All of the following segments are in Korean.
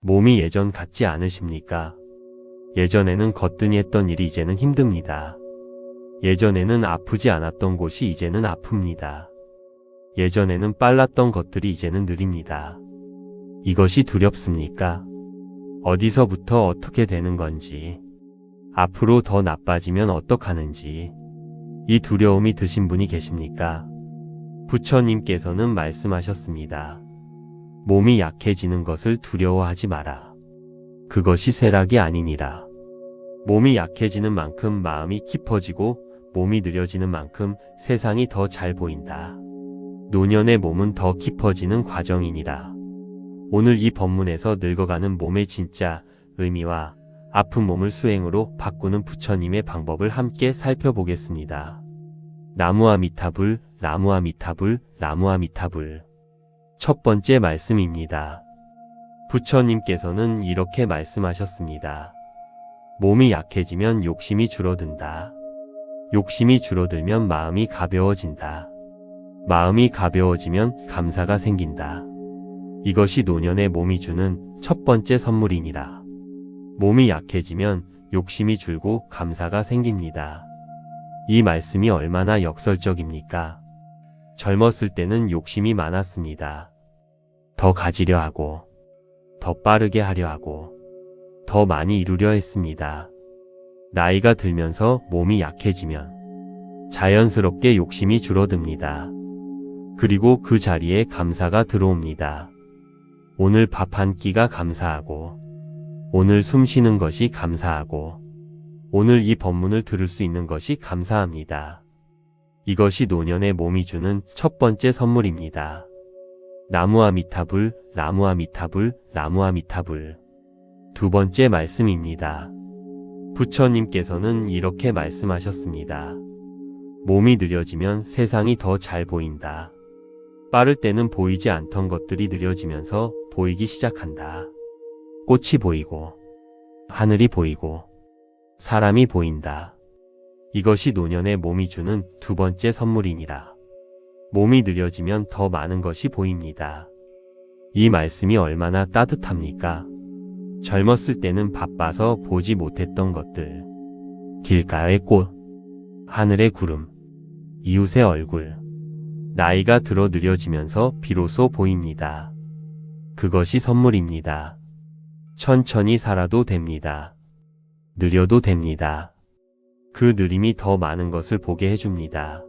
몸이 예전 같지 않으십니까? 예전에는 거뜬히 했던 일이 이제는 힘듭니다. 예전에는 아프지 않았던 곳이 이제는 아픕니다. 예전에는 빨랐던 것들이 이제는 느립니다. 이것이 두렵습니까? 어디서부터 어떻게 되는 건지, 앞으로 더 나빠지면 어떡하는지, 이 두려움이 드신 분이 계십니까? 부처님께서는 말씀하셨습니다. 몸이 약해지는 것을 두려워하지 마라. 그것이 쇠락이 아니니라. 몸이 약해지는 만큼 마음이 깊어지고 몸이 느려지는 만큼 세상이 더 잘 보인다. 노년의 몸은 더 깊어지는 과정이니라. 오늘 이 법문에서 늙어가는 몸의 진짜 의미와 아픈 몸을 수행으로 바꾸는 부처님의 방법을 함께 살펴보겠습니다. 나무아미타불, 나무아미타불, 나무아미타불. 첫 번째 말씀입니다. 부처님께서는 이렇게 말씀하셨습니다. 몸이 약해지면 욕심이 줄어든다. 욕심이 줄어들면 마음이 가벼워진다. 마음이 가벼워지면 감사가 생긴다. 이것이 노년의 몸이 주는 첫 번째 선물이니라. 몸이 약해지면 욕심이 줄고 감사가 생깁니다. 이 말씀이 얼마나 역설적입니까? 젊었을 때는 욕심이 많았습니다. 더 가지려 하고, 더 빠르게 하려 하고, 더 많이 이루려 했습니다. 나이가 들면서 몸이 약해지면 자연스럽게 욕심이 줄어듭니다. 그리고 그 자리에 감사가 들어옵니다. 오늘 밥 한 끼가 감사하고, 오늘 숨 쉬는 것이 감사하고, 오늘 이 법문을 들을 수 있는 것이 감사합니다. 이것이 노년의 몸이 주는 첫 번째 선물입니다. 나무아미타불, 나무아미타불, 나무아미타불. 두 번째 말씀입니다. 부처님께서는 이렇게 말씀하셨습니다. 몸이 느려지면 세상이 더 잘 보인다. 빠를 때는 보이지 않던 것들이 느려지면서 보이기 시작한다. 꽃이 보이고, 하늘이 보이고, 사람이 보인다. 이것이 노년의 몸이 주는 두 번째 선물이니라. 몸이 느려지면 더 많은 것이 보입니다. 이 말씀이 얼마나 따뜻합니까? 젊었을 때는 바빠서 보지 못했던 것들, 길가의 꽃, 하늘의 구름, 이웃의 얼굴, 나이가 들어 느려지면서 비로소 보입니다. 그것이 선물입니다. 천천히 살아도 됩니다. 느려도 됩니다. 그 느림이 더 많은 것을 보게 해줍니다.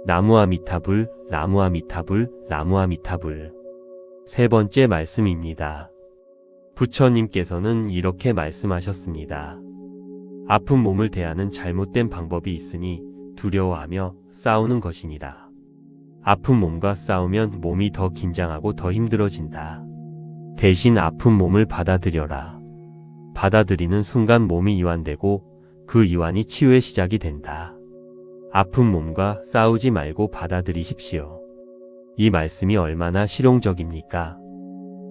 나무아미타불, 나무아미타불, 나무아미타불. 세 번째 말씀입니다. 부처님께서는 이렇게 말씀하셨습니다. 아픈 몸을 대하는 잘못된 방법이 있으니 두려워하며 싸우는 것이니라. 아픈 몸과 싸우면 몸이 더 긴장하고 더 힘들어진다. 대신 아픈 몸을 받아들여라. 받아들이는 순간 몸이 이완되고 그 이완이 치유의 시작이 된다. 아픈 몸과 싸우지 말고 받아들이십시오. 이 말씀이 얼마나 실용적입니까?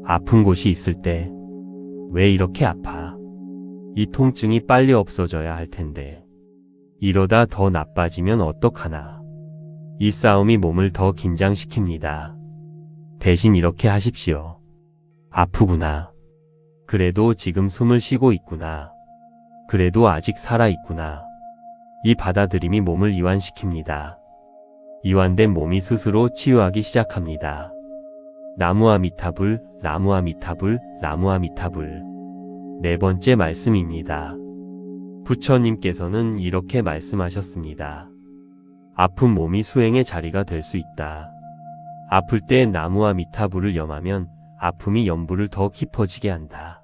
아픈 곳이 있을 때 왜 이렇게 아파? 이 통증이 빨리 없어져야 할 텐데 이러다 더 나빠지면 어떡하나? 이 싸움이 몸을 더 긴장시킵니다. 대신 이렇게 하십시오. 아프구나. 그래도 지금 숨을 쉬고 있구나. 그래도 아직 살아있구나. 이 받아들임이 몸을 이완시킵니다. 이완된 몸이 스스로 치유하기 시작합니다. 나무아미타불, 나무아미타불, 나무아미타불. 네 번째 말씀입니다. 부처님께서는 이렇게 말씀하셨습니다. 아픈 몸이 수행의 자리가 될 수 있다. 아플 때 나무아미타불을 염하면 아픔이 연부를 더 깊어지게 한다.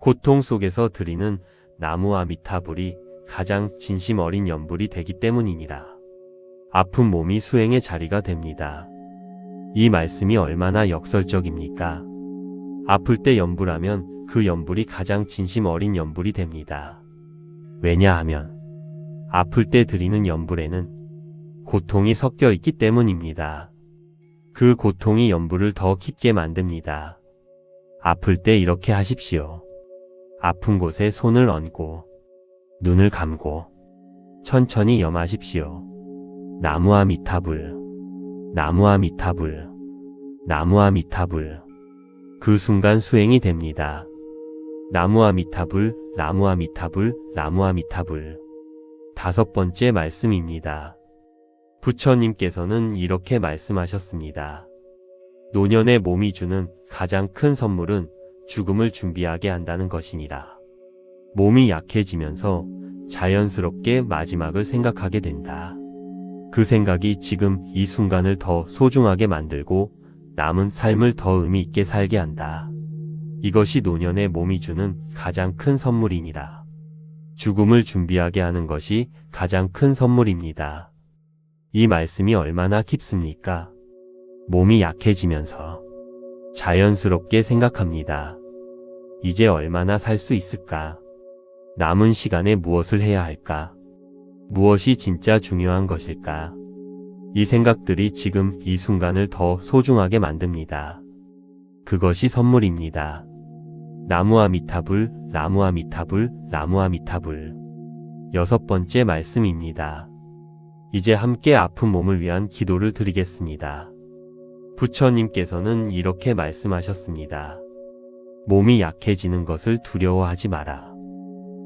고통 속에서 드리는 나무아미타불이 가장 진심 어린 연불이 되기 때문이니라. 아픈 몸이 수행의 자리가 됩니다. 이 말씀이 얼마나 역설적입니까? 아플 때 연불하면 그 연불이 가장 진심 어린 연불이 됩니다. 왜냐하면 아플 때 드리는 연불에는 고통이 섞여 있기 때문입니다. 그 고통이 연불을 더 깊게 만듭니다. 아플 때 이렇게 하십시오. 아픈 곳에 손을 얹고 눈을 감고 천천히 염하십시오. 나무아미타불, 나무아미타불, 나무아미타불. 그 순간 수행이 됩니다. 나무아미타불, 나무아미타불, 나무아미타불. 5번째 말씀입니다. 부처님께서는 이렇게 말씀하셨습니다. 노년의 몸이 주는 가장 큰 선물은 죽음을 준비하게 한다는 것이니라. 몸이 약해지면서 자연스럽게 마지막을 생각하게 된다. 그 생각이 지금 이 순간을 더 소중하게 만들고 남은 삶을 더 의미 있게 살게 한다. 이것이 노년의 몸이 주는 가장 큰 선물이니라. 죽음을 준비하게 하는 것이 가장 큰 선물입니다. 이 말씀이 얼마나 깊습니까? 몸이 약해지면서 자연스럽게 생각합니다. 이제 얼마나 살 수 있을까? 남은 시간에 무엇을 해야 할까? 무엇이 진짜 중요한 것일까? 이 생각들이 지금 이 순간을 더 소중하게 만듭니다. 그것이 선물입니다. 나무아미타불, 나무아미타불, 나무아미타불. 6번째 말씀입니다. 이제 함께 아픈 몸을 위한 기도를 드리겠습니다. 부처님께서는 이렇게 말씀하셨습니다. 몸이 약해지는 것을 두려워하지 마라.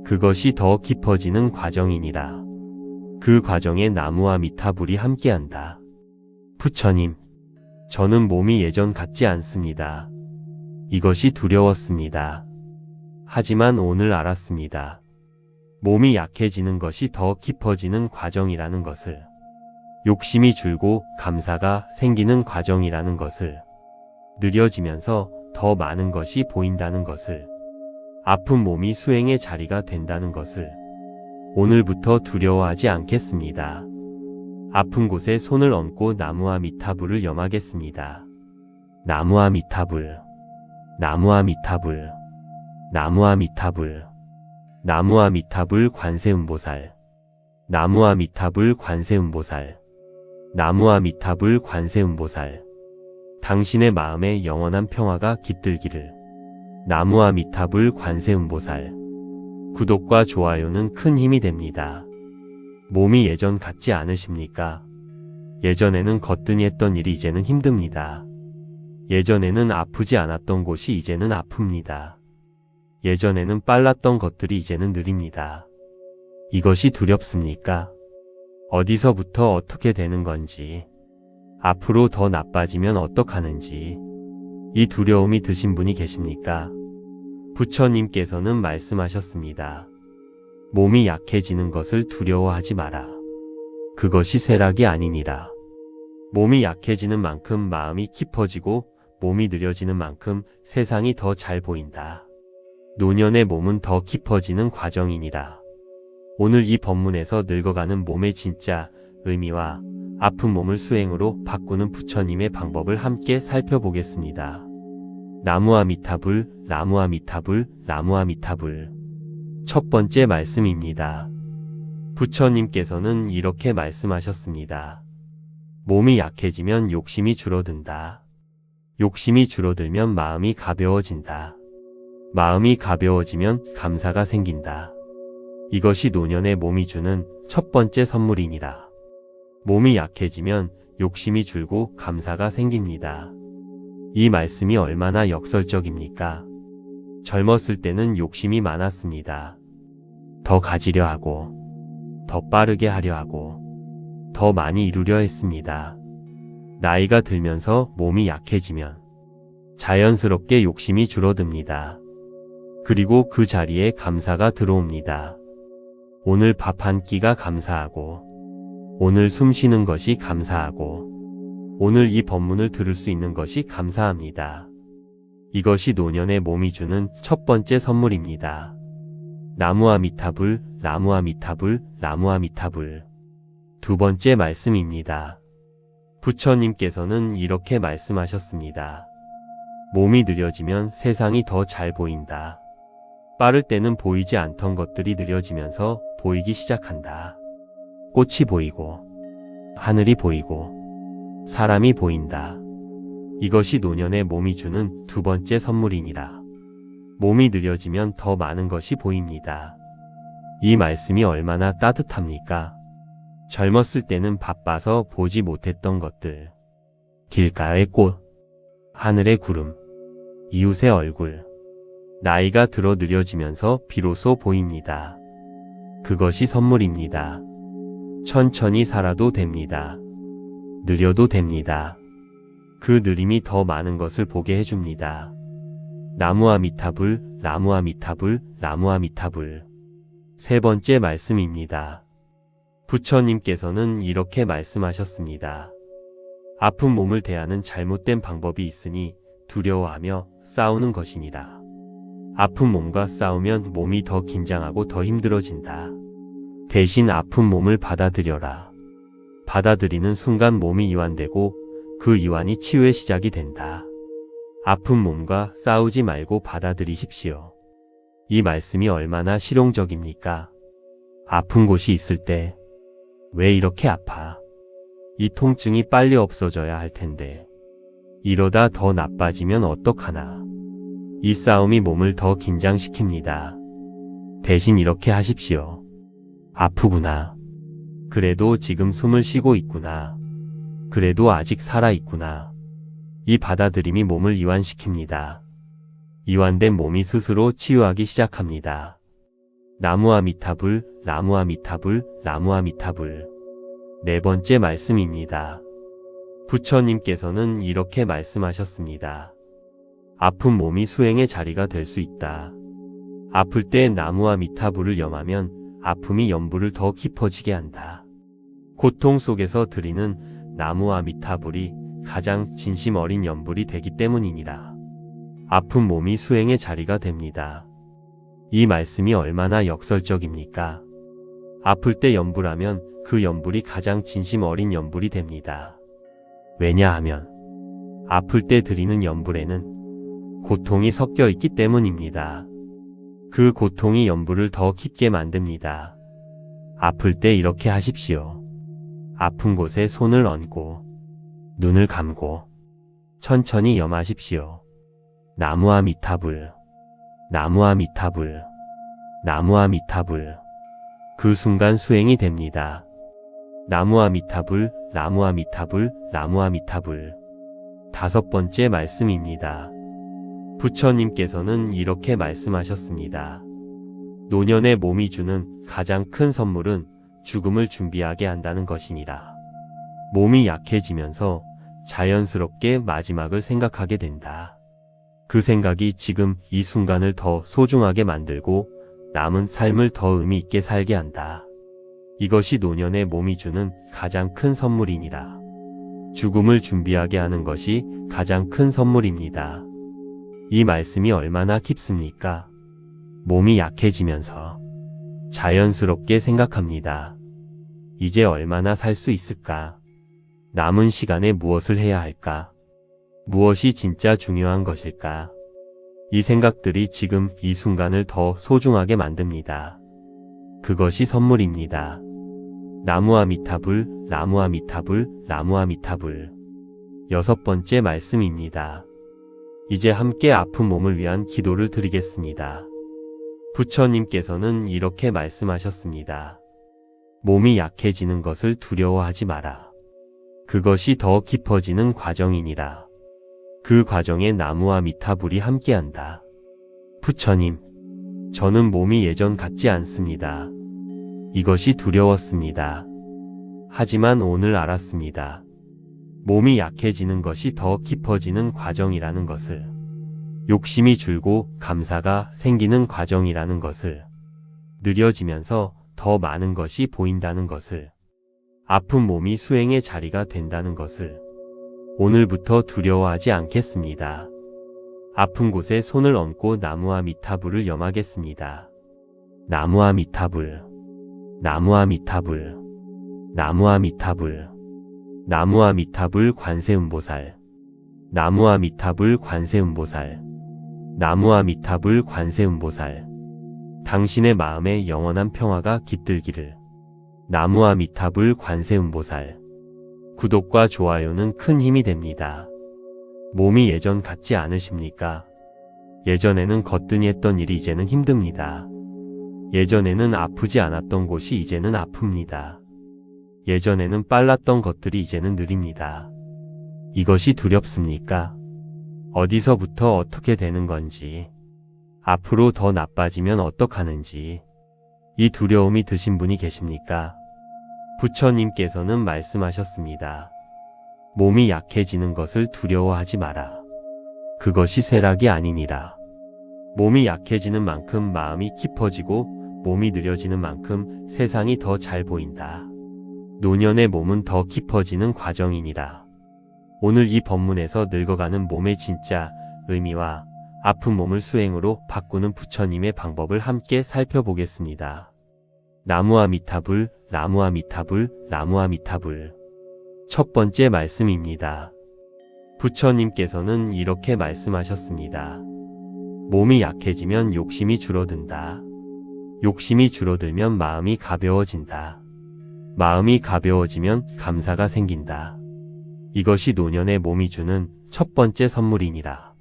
그것이 더 깊어지는 과정이니라. 그 과정에 나무와 미타불이 함께한다. 부처님, 저는 몸이 예전 같지 않습니다. 이것이 두려웠습니다. 하지만 오늘 알았습니다. 몸이 약해지는 것이 더 깊어지는 과정이라는 것을, 욕심이 줄고 감사가 생기는 과정이라는 것을, 느려지면서 더 많은 것이 보인다는 것을, 아픈 몸이 수행의 자리가 된다는 것을 오늘부터 두려워하지 않겠습니다. 아픈 곳에 손을 얹고 나무와 미타불을 염하겠습니다. 나무와 미타불, 나무와 미타불, 나무와 미타불, 나무와 미타불 관세음보살, 나무와 미타불 관세음보살, 나무와 미타불 관세음보살. 당신의 마음에 영원한 평화가 깃들기를. 나무와 미타불 관세음보살. 구독과 좋아요는 큰 힘이 됩니다. 몸이 예전 같지 않으십니까? 예전에는 거뜬히 했던 일이 이제는 힘듭니다. 예전에는 아프지 않았던 곳이 이제는 아픕니다. 예전에는 빨랐던 것들이 이제는 느립니다. 이것이 두렵습니까? 어디서부터 어떻게 되는 건지, 앞으로 더 나빠지면 어떡하는지, 이 두려움이 드신 분이 계십니까? 부처님께서는 말씀하셨습니다. 몸이 약해지는 것을 두려워하지 마라. 그것이 쇠락이 아니니라. 몸이 약해지는 만큼 마음이 깊어지고 몸이 느려지는 만큼 세상이 더 잘 보인다. 노년의 몸은 더 깊어지는 과정이니라. 오늘 이 법문에서 늙어가는 몸의 진짜 의미와 아픈 몸을 수행으로 바꾸는 부처님의 방법을 함께 살펴보겠습니다. 나무와 미타불, 나무와 미타불, 나무와 미타불. 첫 번째 말씀입니다. 부처님께서는 이렇게 말씀하셨습니다. 몸이 약해지면 욕심이 줄어든다. 욕심이 줄어들면 마음이 가벼워진다. 마음이 가벼워지면 감사가 생긴다. 이것이 노년의 몸이 주는 첫 번째 선물이니라. 몸이 약해지면 욕심이 줄고 감사가 생깁니다. 이 말씀이 얼마나 역설적입니까? 젊었을 때는 욕심이 많았습니다. 더 가지려 하고, 더 빠르게 하려 하고, 더 많이 이루려 했습니다. 나이가 들면서 몸이 약해지면 자연스럽게 욕심이 줄어듭니다. 그리고 그 자리에 감사가 들어옵니다. 오늘 밥 한 끼가 감사하고, 오늘 숨 쉬는 것이 감사하고, 오늘 이 법문을 들을 수 있는 것이 감사합니다. 이것이 노년의 몸이 주는 첫 번째 선물입니다. 나무와 미타불, 나무와 미타불, 나무와 미타불. 두 번째 말씀입니다. 부처님께서는 이렇게 말씀하셨습니다. 몸이 느려지면 세상이 더 잘 보인다. 빠를 때는 보이지 않던 것들이 느려지면서 보이기 시작한다. 꽃이 보이고, 하늘이 보이고, 사람이 보인다. 이것이 노년의 몸이 주는 두 번째 선물이니라. 몸이 느려지면 더 많은 것이 보입니다. 이 말씀이 얼마나 따뜻합니까? 젊었을 때는 바빠서 보지 못했던 것들, 길가의 꽃, 하늘의 구름, 이웃의 얼굴. 나이가 들어 느려지면서 비로소 보입니다. 그것이 선물입니다. 천천히 살아도 됩니다. 느려도 됩니다. 그 느림이 더 많은 것을 보게 해줍니다. 나무아미타불, 나무아미타불, 나무아미타불. 세 번째 말씀입니다. 부처님께서는 이렇게 말씀하셨습니다. 아픈 몸을 대하는 잘못된 방법이 있으니 두려워하며 싸우는 것이니라. 아픈 몸과 싸우면 몸이 더 긴장하고 더 힘들어진다. 대신 아픈 몸을 받아들여라. 받아들이는 순간 몸이 이완되고 그 이완이 치유의 시작이 된다. 아픈 몸과 싸우지 말고 받아들이십시오. 이 말씀이 얼마나 실용적입니까? 아픈 곳이 있을 때 왜 이렇게 아파? 이 통증이 빨리 없어져야 할 텐데 이러다 더 나빠지면 어떡하나? 이 싸움이 몸을 더 긴장시킵니다. 대신 이렇게 하십시오. 아프구나. 그래도 지금 숨을 쉬고 있구나. 그래도 아직 살아있구나. 이 받아들임이 몸을 이완시킵니다. 이완된 몸이 스스로 치유하기 시작합니다. 나무아미타불, 나무아미타불, 나무아미타불. 네 번째 말씀입니다. 부처님께서는 이렇게 말씀하셨습니다. 아픈 몸이 수행의 자리가 될 수 있다. 아플 때 나무아미타불을 염하면 아픔이 연불을 더 깊어지게 한다. 고통 속에서 드리는 나무아미타불이 가장 진심 어린 연불이 되기 때문이니라. 아픈 몸이 수행의 자리가 됩니다. 이 말씀이 얼마나 역설적입니까? 아플 때 연불하면 그 연불이 가장 진심 어린 연불이 됩니다. 왜냐하면 아플 때 드리는 연불에는 고통이 섞여 있기 때문입니다. 그 고통이 연불을 더 깊게 만듭니다. 아플 때 이렇게 하십시오. 아픈 곳에 손을 얹고 눈을 감고 천천히 염하십시오. 나무아미타불, 나무아미타불, 나무아미타불. 그 순간 수행이 됩니다. 나무아미타불, 나무아미타불, 나무아미타불. 다섯 번째 말씀입니다. 부처님께서는 이렇게 말씀하셨습니다. 노년의 몸이 주는 가장 큰 선물은 죽음을 준비하게 한다는 것이니라. 몸이 약해지면서 자연스럽게 마지막을 생각하게 된다. 그 생각이 지금 이 순간을 더 소중하게 만들고 남은 삶을 더 의미 있게 살게 한다. 이것이 노년의 몸이 주는 가장 큰 선물이니라. 죽음을 준비하게 하는 것이 가장 큰 선물입니다. 이 말씀이 얼마나 깊습니까? 몸이 약해지면서 자연스럽게 생각합니다. 이제 얼마나 살 수 있을까? 남은 시간에 무엇을 해야 할까? 무엇이 진짜 중요한 것일까? 이 생각들이 지금 이 순간을 더 소중하게 만듭니다. 그것이 선물입니다. 나무아미타불, 나무아미타불, 나무아미타불. 여섯 번째 말씀입니다. 이제 함께 아픈 몸을 위한 기도를 드리겠습니다. 부처님께서는 이렇게 말씀하셨습니다. 몸이 약해지는 것을 두려워하지 마라. 그것이 더 깊어지는 과정이니라. 그 과정에 나무아미타불이 함께한다. 부처님, 저는 몸이 예전 같지 않습니다. 이것이 두려웠습니다. 하지만 오늘 알았습니다. 몸이 약해지는 것이 더 깊어지는 과정이라는 것을, 욕심이 줄고 감사가 생기는 과정이라는 것을, 느려지면서 더 많은 것이 보인다는 것을, 아픈 몸이 수행의 자리가 된다는 것을 오늘부터 두려워하지 않겠습니다. 아픈 곳에 손을 얹고 나무아미타불을 염하겠습니다. 나무아미타불, 나무아미타불, 나무아미타불. 나무아미타불 관세음보살, 나무아미타불 관세음보살, 나무아미타불 관세음보살. 당신의 마음에 영원한 평화가 깃들기를. 나무아미타불 관세음보살. 구독과 좋아요는 큰 힘이 됩니다. 몸이 예전 같지 않으십니까? 예전에는 거뜬히 했던 일이 이제는 힘듭니다. 예전에는 아프지 않았던 곳이 이제는 아픕니다. 예전에는 빨랐던 것들이 이제는 느립니다. 이것이 두렵습니까? 어디서부터 어떻게 되는 건지, 앞으로 더 나빠지면 어떡하는지, 이 두려움이 드신 분이 계십니까? 부처님께서는 말씀하셨습니다. 몸이 약해지는 것을 두려워하지 마라. 그것이 쇠락이 아니니라. 몸이 약해지는 만큼 마음이 깊어지고 몸이 느려지는 만큼 세상이 더 잘 보인다. 노년의 몸은 더 깊어지는 과정이니라. 오늘 이 법문에서 늙어가는 몸의 진짜 의미와 아픈 몸을 수행으로 바꾸는 부처님의 방법을 함께 살펴보겠습니다. 나무아미타불, 나무아미타불, 나무아미타불. 첫 번째 말씀입니다. 부처님께서는 이렇게 말씀하셨습니다. 몸이 약해지면 욕심이 줄어든다. 욕심이 줄어들면 마음이 가벼워진다. 마음이 가벼워지면 감사가 생긴다. 이것이 노년의 몸이 주는 첫 번째 선물이니라.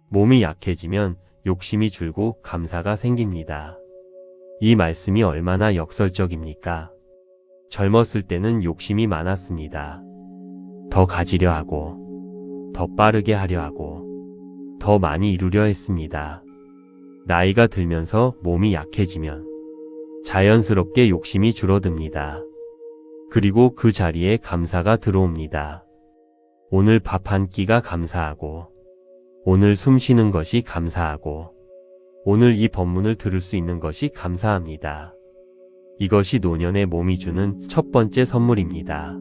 몸이 약해지면 욕심이 줄고 감사가 생깁니다. 이 말씀이 얼마나 역설적입니까? 젊었을 때는 욕심이 많았습니다. 더 가지려 하고, 더 빠르게 하려 하고, 더 많이 이루려 했습니다. 나이가 들면서 몸이 약해지면 자연스럽게 욕심이 줄어듭니다. 그리고 그 자리에 감사가 들어옵니다. 오늘 밥 한 끼가 감사하고, 오늘 숨 쉬는 것이 감사하고, 오늘 이 법문을 들을 수 있는 것이 감사합니다. 이것이 노년의 몸이 주는 첫 번째 선물입니다.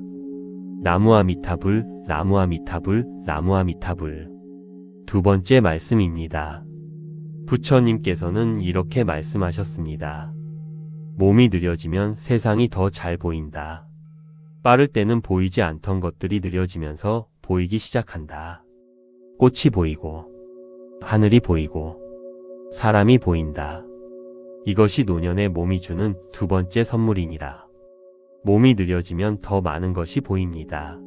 나무아미타불, 나무아미타불, 나무아미타불. 두 번째 말씀입니다. 부처님께서는 이렇게 말씀하셨습니다. 몸이 느려지면 세상이 더 잘 보인다. 빠를 때는 보이지 않던 것들이 느려지면서 보이기 시작한다. 꽃이 보이고, 하늘이 보이고, 사람이 보인다. 이것이 노년의 몸이 주는 두 번째 선물이니라. 몸이 느려지면 더 많은 것이 보입니다.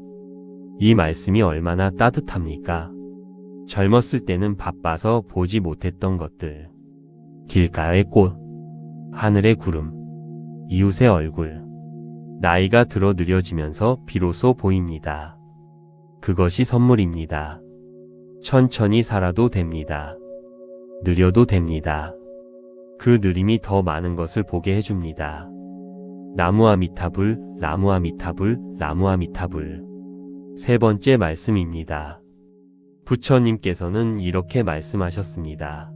이 말씀이 얼마나 따뜻합니까? 젊었을 때는 바빠서 보지 못했던 것들, 길가의 꽃, 하늘의 구름, 이웃의 얼굴, 나이가 들어 느려지면서 비로소 보입니다. 그것이 선물입니다. 천천히 살아도 됩니다. 느려도 됩니다. 그 느림이 더 많은 것을 보게 해줍니다. 나무아미타불, 나무아미타불, 나무아미타불. 세 번째 말씀입니다. 부처님께서는 이렇게 말씀하셨습니다.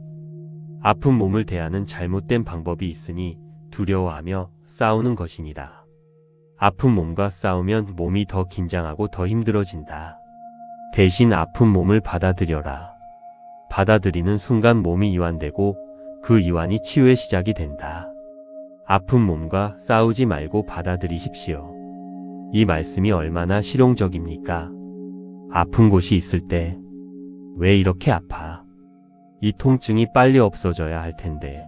아픈 몸을 대하는 잘못된 방법이 있으니 두려워하며 싸우는 것이니라. 아픈 몸과 싸우면 몸이 더 긴장하고 더 힘들어진다. 대신 아픈 몸을 받아들여라. 받아들이는 순간 몸이 이완되고 그 이완이 치유의 시작이 된다. 아픈 몸과 싸우지 말고 받아들이십시오. 이 말씀이 얼마나 실용적입니까? 아픈 곳이 있을 때 왜 이렇게 아파? 이 통증이 빨리 없어져야 할 텐데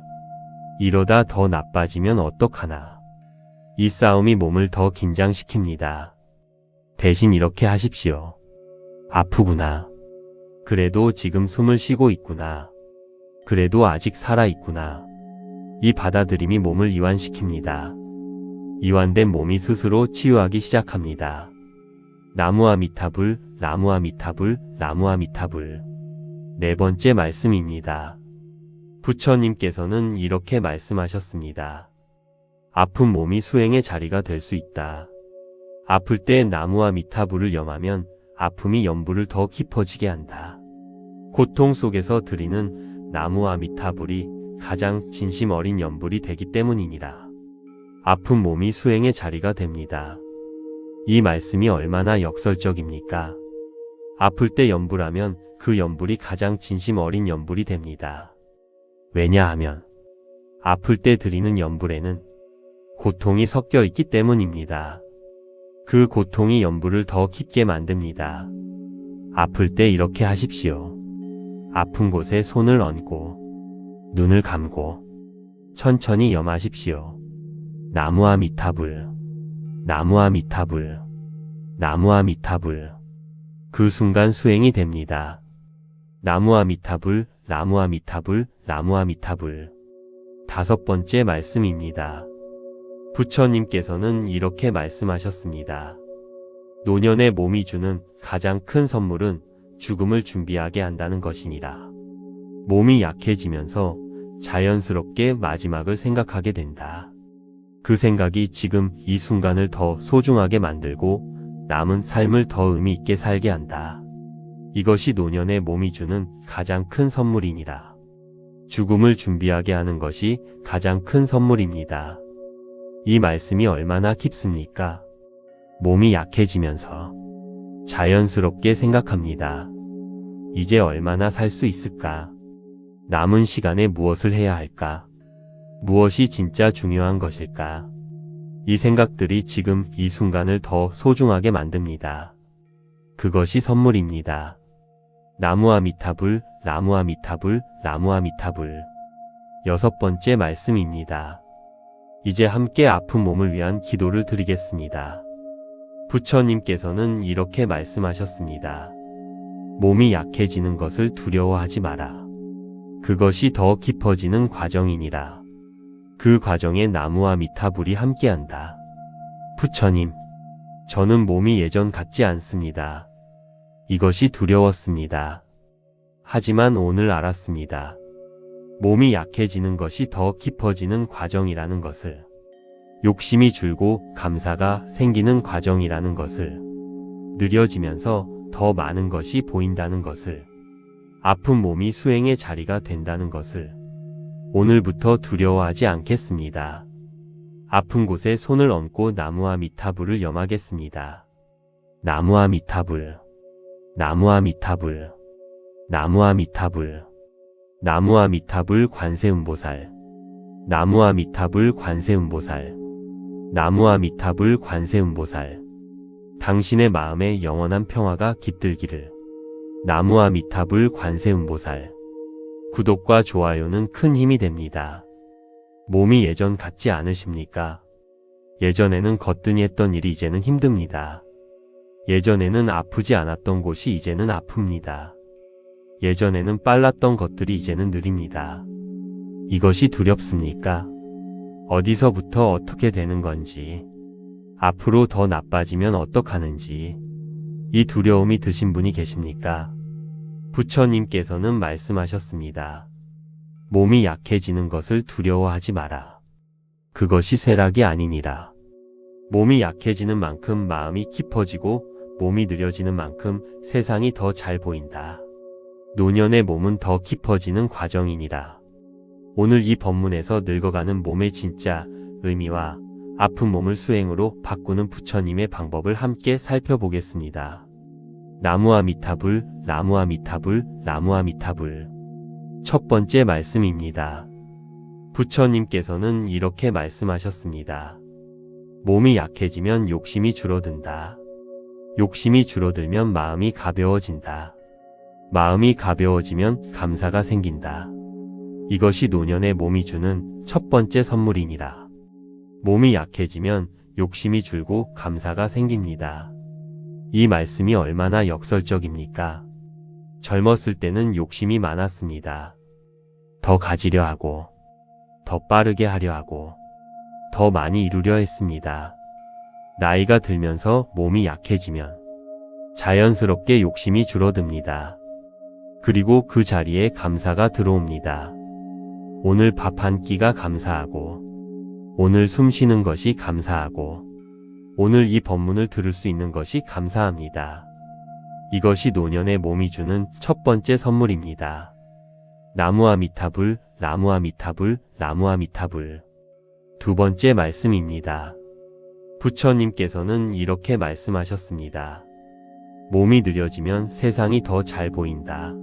이러다 더 나빠지면 어떡하나? 이 싸움이 몸을 더 긴장시킵니다. 대신 이렇게 하십시오. 아프구나. 그래도 지금 숨을 쉬고 있구나. 그래도 아직 살아있구나. 이 받아들임이 몸을 이완시킵니다. 이완된 몸이 스스로 치유하기 시작합니다. 나무아미타불, 나무아미타불, 나무아미타불. 네 번째 말씀입니다. 부처님께서는 이렇게 말씀하셨습니다. 아픈 몸이 수행의 자리가 될 수 있다. 아플 때 나무아미타불을 염하면 아픔이 연부를 더 깊어지게 한다. 고통 속에서 드리는 나무아미타불이 가장 진심 어린 연불이 되기 때문이니라. 아픈 몸이 수행의 자리가 됩니다. 이 말씀이 얼마나 역설적입니까? 아플 때 연불하면 그 연불이 가장 진심 어린 연불이 됩니다. 왜냐하면 아플 때 드리는 연불에는 고통이 섞여 있기 때문입니다. 그 고통이 연불을 더 깊게 만듭니다. 아플 때 이렇게 하십시오. 아픈 곳에 손을 얹고 눈을 감고 천천히 염하십시오. 나무아미타불, 나무아미타불, 나무아미타불. 그 순간 수행이 됩니다. 나무아미타불, 나무아미타불, 나무아미타불. 다섯 번째 말씀입니다. 부처님께서는 이렇게 말씀하셨습니다. 노년의 몸이 주는 가장 큰 선물은 죽음을 준비하게 한다는 것이니라. 몸이 약해지면서 자연스럽게 마지막을 생각하게 된다. 그 생각이 지금 이 순간을 더 소중하게 만들고 남은 삶을 더 의미 있게 살게 한다. 이것이 노년의 몸이 주는 가장 큰 선물이니라. 죽음을 준비하게 하는 것이 가장 큰 선물입니다. 이 말씀이 얼마나 깊습니까? 몸이 약해지면서 자연스럽게 생각합니다. 이제 얼마나 살 수 있을까? 남은 시간에 무엇을 해야 할까? 무엇이 진짜 중요한 것일까? 이 생각들이 지금 이 순간을 더 소중하게 만듭니다. 그것이 선물입니다. 나무아미타불, 나무아미타불, 나무아미타불. 6번째 말씀입니다. 이제 함께 아픈 몸을 위한 기도를 드리겠습니다. 부처님께서는 이렇게 말씀하셨습니다. 몸이 약해지는 것을 두려워하지 마라. 그것이 더 깊어지는 과정이니라. 그 과정에 나무와 미타불이 함께한다. 부처님, 저는 몸이 예전 같지 않습니다. 이것이 두려웠습니다. 하지만 오늘 알았습니다. 몸이 약해지는 것이 더 깊어지는 과정이라는 것을, 욕심이 줄고 감사가 생기는 과정이라는 것을, 느려지면서 더 많은 것이 보인다는 것을, 아픈 몸이 수행의 자리가 된다는 것을 오늘부터 두려워하지 않겠습니다. 아픈 곳에 손을 얹고 나무와 미타불을 염하겠습니다. 나무와 미타불, 나무와 미타불, 나무와 미타불, 나무와 미타불 관세음보살, 나무와 미타불 관세음보살, 나무와 미타불 관세음보살. 당신의 마음에 영원한 평화가 깃들기를. 나무와 미타불 관세음보살. 구독과 좋아요는 큰 힘이 됩니다. 몸이 예전 같지 않으십니까? 예전에는 거뜬히 했던 일이 이제는 힘듭니다. 예전에는 아프지 않았던 곳이 이제는 아픕니다. 예전에는 빨랐던 것들이 이제는 느립니다. 이것이 두렵습니까? 어디서부터 어떻게 되는 건지, 앞으로 더 나빠지면 어떡하는지, 이 두려움이 드신 분이 계십니까? 부처님께서는 말씀하셨습니다. 몸이 약해지는 것을 두려워하지 마라. 그것이 쇠락이 아니니라. 몸이 약해지는 만큼 마음이 깊어지고 몸이 느려지는 만큼 세상이 더 잘 보인다. 노년의 몸은 더 깊어지는 과정이니라. 오늘 이 법문에서 늙어가는 몸의 진짜 의미와 아픈 몸을 수행으로 바꾸는 부처님의 방법을 함께 살펴보겠습니다. 나무와 미타불, 나무와 미타불, 나무와 미타불. 첫 번째 말씀입니다. 부처님께서는 이렇게 말씀하셨습니다. 몸이 약해지면 욕심이 줄어든다. 욕심이 줄어들면 마음이 가벼워진다. 마음이 가벼워지면 감사가 생긴다. 이것이 노년의 몸이 주는 첫 번째 선물이니라. 몸이 약해지면 욕심이 줄고 감사가 생깁니다. 이 말씀이 얼마나 역설적입니까? 젊었을 때는 욕심이 많았습니다. 더 가지려 하고, 더 빠르게 하려 하고, 더 많이 이루려 했습니다. 나이가 들면서 몸이 약해지면 자연스럽게 욕심이 줄어듭니다. 그리고 그 자리에 감사가 들어옵니다. 오늘 밥 한 끼가 감사하고, 오늘 숨 쉬는 것이 감사하고, 오늘 이 법문을 들을 수 있는 것이 감사합니다. 이것이 노년의 몸이 주는 첫 번째 선물입니다. 나무와 미타불, 나무와 미타불, 나무와 미타불. 두 번째 말씀입니다. 부처님께서는 이렇게 말씀하셨습니다. 몸이 느려지면 세상이 더 잘 보인다.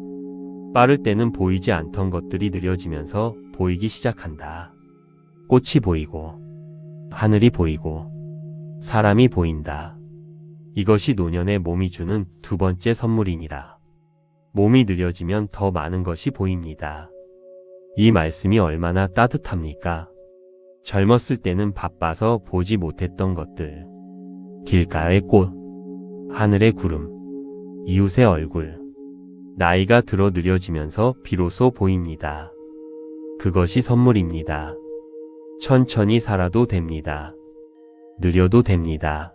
빠를 때는 보이지 않던 것들이 느려지면서 보이기 시작한다. 꽃이 보이고, 하늘이 보이고, 사람이 보인다. 이것이 노년의 몸이 주는 두 번째 선물이니라. 몸이 느려지면 더 많은 것이 보입니다. 이 말씀이 얼마나 따뜻합니까? 젊었을 때는 바빠서 보지 못했던 것들, 길가의 꽃, 하늘의 구름, 이웃의 얼굴, 나이가 들어 느려지면서 비로소 보입니다. 그것이 선물입니다. 천천히 살아도 됩니다. 느려도 됩니다.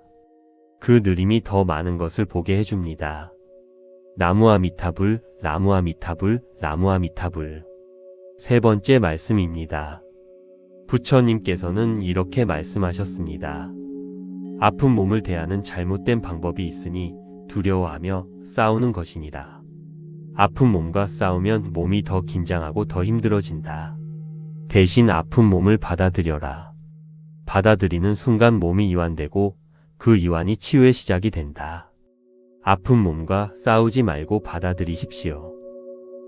그 느림이 더 많은 것을 보게 해줍니다. 나무아미타불, 나무아미타불, 나무아미타불. 세 번째 말씀입니다. 부처님께서는 이렇게 말씀하셨습니다. 아픈 몸을 대하는 잘못된 방법이 있으니 두려워하며 싸우는 것이니라. 아픈 몸과 싸우면 몸이 더 긴장하고 더 힘들어진다. 대신 아픈 몸을 받아들여라. 받아들이는 순간 몸이 이완되고 그 이완이 치유의 시작이 된다. 아픈 몸과 싸우지 말고 받아들이십시오.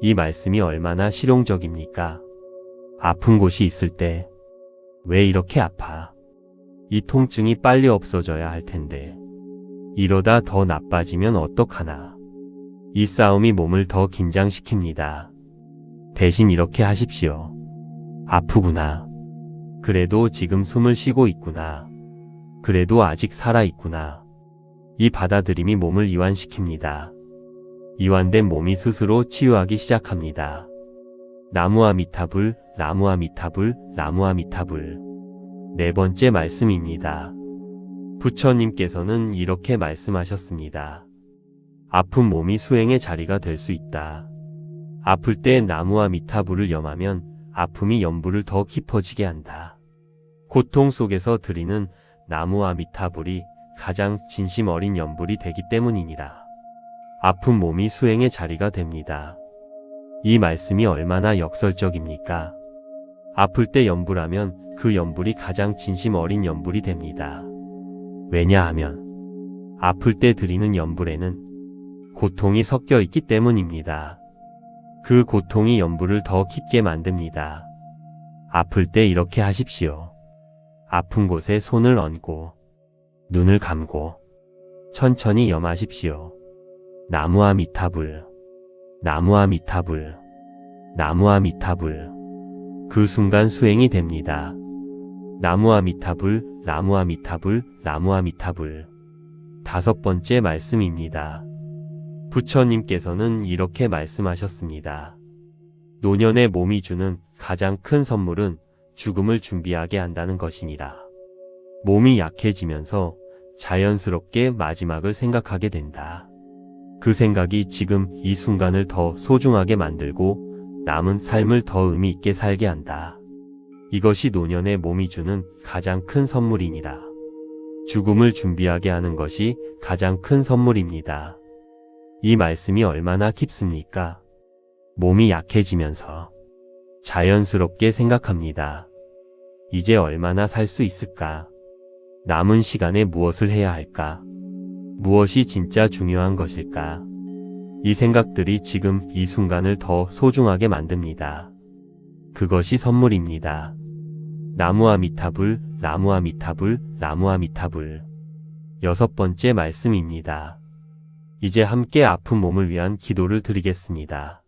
이 말씀이 얼마나 실용적입니까? 아픈 곳이 있을 때 왜 이렇게 아파? 이 통증이 빨리 없어져야 할 텐데 이러다 더 나빠지면 어떡하나? 이 싸움이 몸을 더 긴장시킵니다. 대신 이렇게 하십시오. 아프구나. 그래도 지금 숨을 쉬고 있구나. 그래도 아직 살아있구나. 이 받아들임이 몸을 이완시킵니다. 이완된 몸이 스스로 치유하기 시작합니다. 나무아미타불, 나무아미타불, 나무아미타불. 네 번째 말씀입니다. 부처님께서는 이렇게 말씀하셨습니다. 아픈 몸이 수행의 자리가 될 수 있다. 아플 때 나무아미타불을 염하면 아픔이 염불을 더 깊어지게 한다. 고통 속에서 드리는 나무아미타불이 가장 진심 어린 염불이 되기 때문이니라. 아픈 몸이 수행의 자리가 됩니다. 이 말씀이 얼마나 역설적입니까? 아플 때 염불하면 그 염불이 가장 진심 어린 염불이 됩니다. 왜냐하면 아플 때 드리는 염불에는 고통이 섞여 있기 때문입니다. 그 고통이 염불을 더 깊게 만듭니다. 아플 때 이렇게 하십시오. 아픈 곳에 손을 얹고 눈을 감고 천천히 염하십시오. 나무아미타불, 나무아미타불, 나무아미타불. 그 순간 수행이 됩니다. 나무아미타불, 나무아미타불, 나무아미타불. 다섯 번째 말씀입니다. 부처님께서는 이렇게 말씀하셨습니다. 노년의 몸이 주는 가장 큰 선물은 죽음을 준비하게 한다는 것이니라. 몸이 약해지면서 자연스럽게 마지막을 생각하게 된다. 그 생각이 지금 이 순간을 더 소중하게 만들고 남은 삶을 더 의미 있게 살게 한다. 이것이 노년의 몸이 주는 가장 큰 선물이니라. 죽음을 준비하게 하는 것이 가장 큰 선물입니다. 이 말씀이 얼마나 깊습니까? 몸이 약해지면서 자연스럽게 생각합니다. 이제 얼마나 살 수 있을까? 남은 시간에 무엇을 해야 할까? 무엇이 진짜 중요한 것일까? 이 생각들이 지금 이 순간을 더 소중하게 만듭니다. 그것이 선물입니다. 나무아미타불, 나무아미타불, 나무아미타불. 여섯 번째 말씀입니다. 이제 함께 아픈 몸을 위한 기도를 드리겠습니다.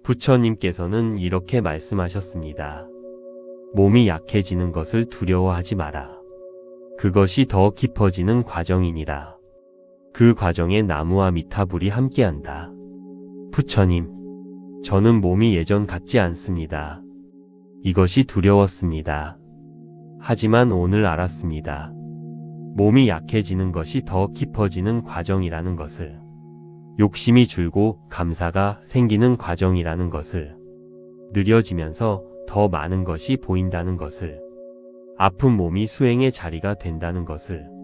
부처님께서는 이렇게 말씀하셨습니다. 몸이 약해지는 것을 두려워하지 마라. 그것이 더 깊어지는 과정이니라. 그 과정에 나무아미타불이 함께한다. 부처님, 저는 몸이 예전 같지 않습니다. 이것이 두려웠습니다. 하지만 오늘 알았습니다. 몸이 약해지는 것이 더 깊어지는 과정이라는 것을, 욕심이 줄고 감사가 생기는 과정이라는 것을, 느려지면서 더 많은 것이 보인다는 것을, 아픈 몸이 수행의 자리가 된다는 것을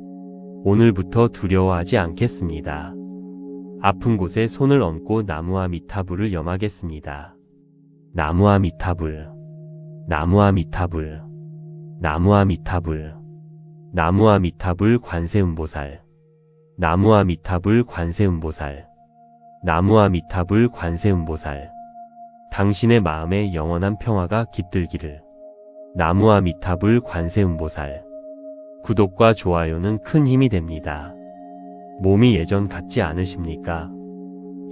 오늘부터 두려워하지 않겠습니다. 아픈 곳에 손을 얹고 나무아미타불을 염하겠습니다. 나무아미타불, 나무아미타불, 나무아미타불, 나무아미타불 관세음보살, 나무아미타불 관세음보살, 나무아미타불 관세음보살. 당신의 마음에 영원한 평화가 깃들기를. 나무아미타불 관세음보살. 구독과 좋아요는 큰 힘이 됩니다. 몸이 예전 같지 않으십니까?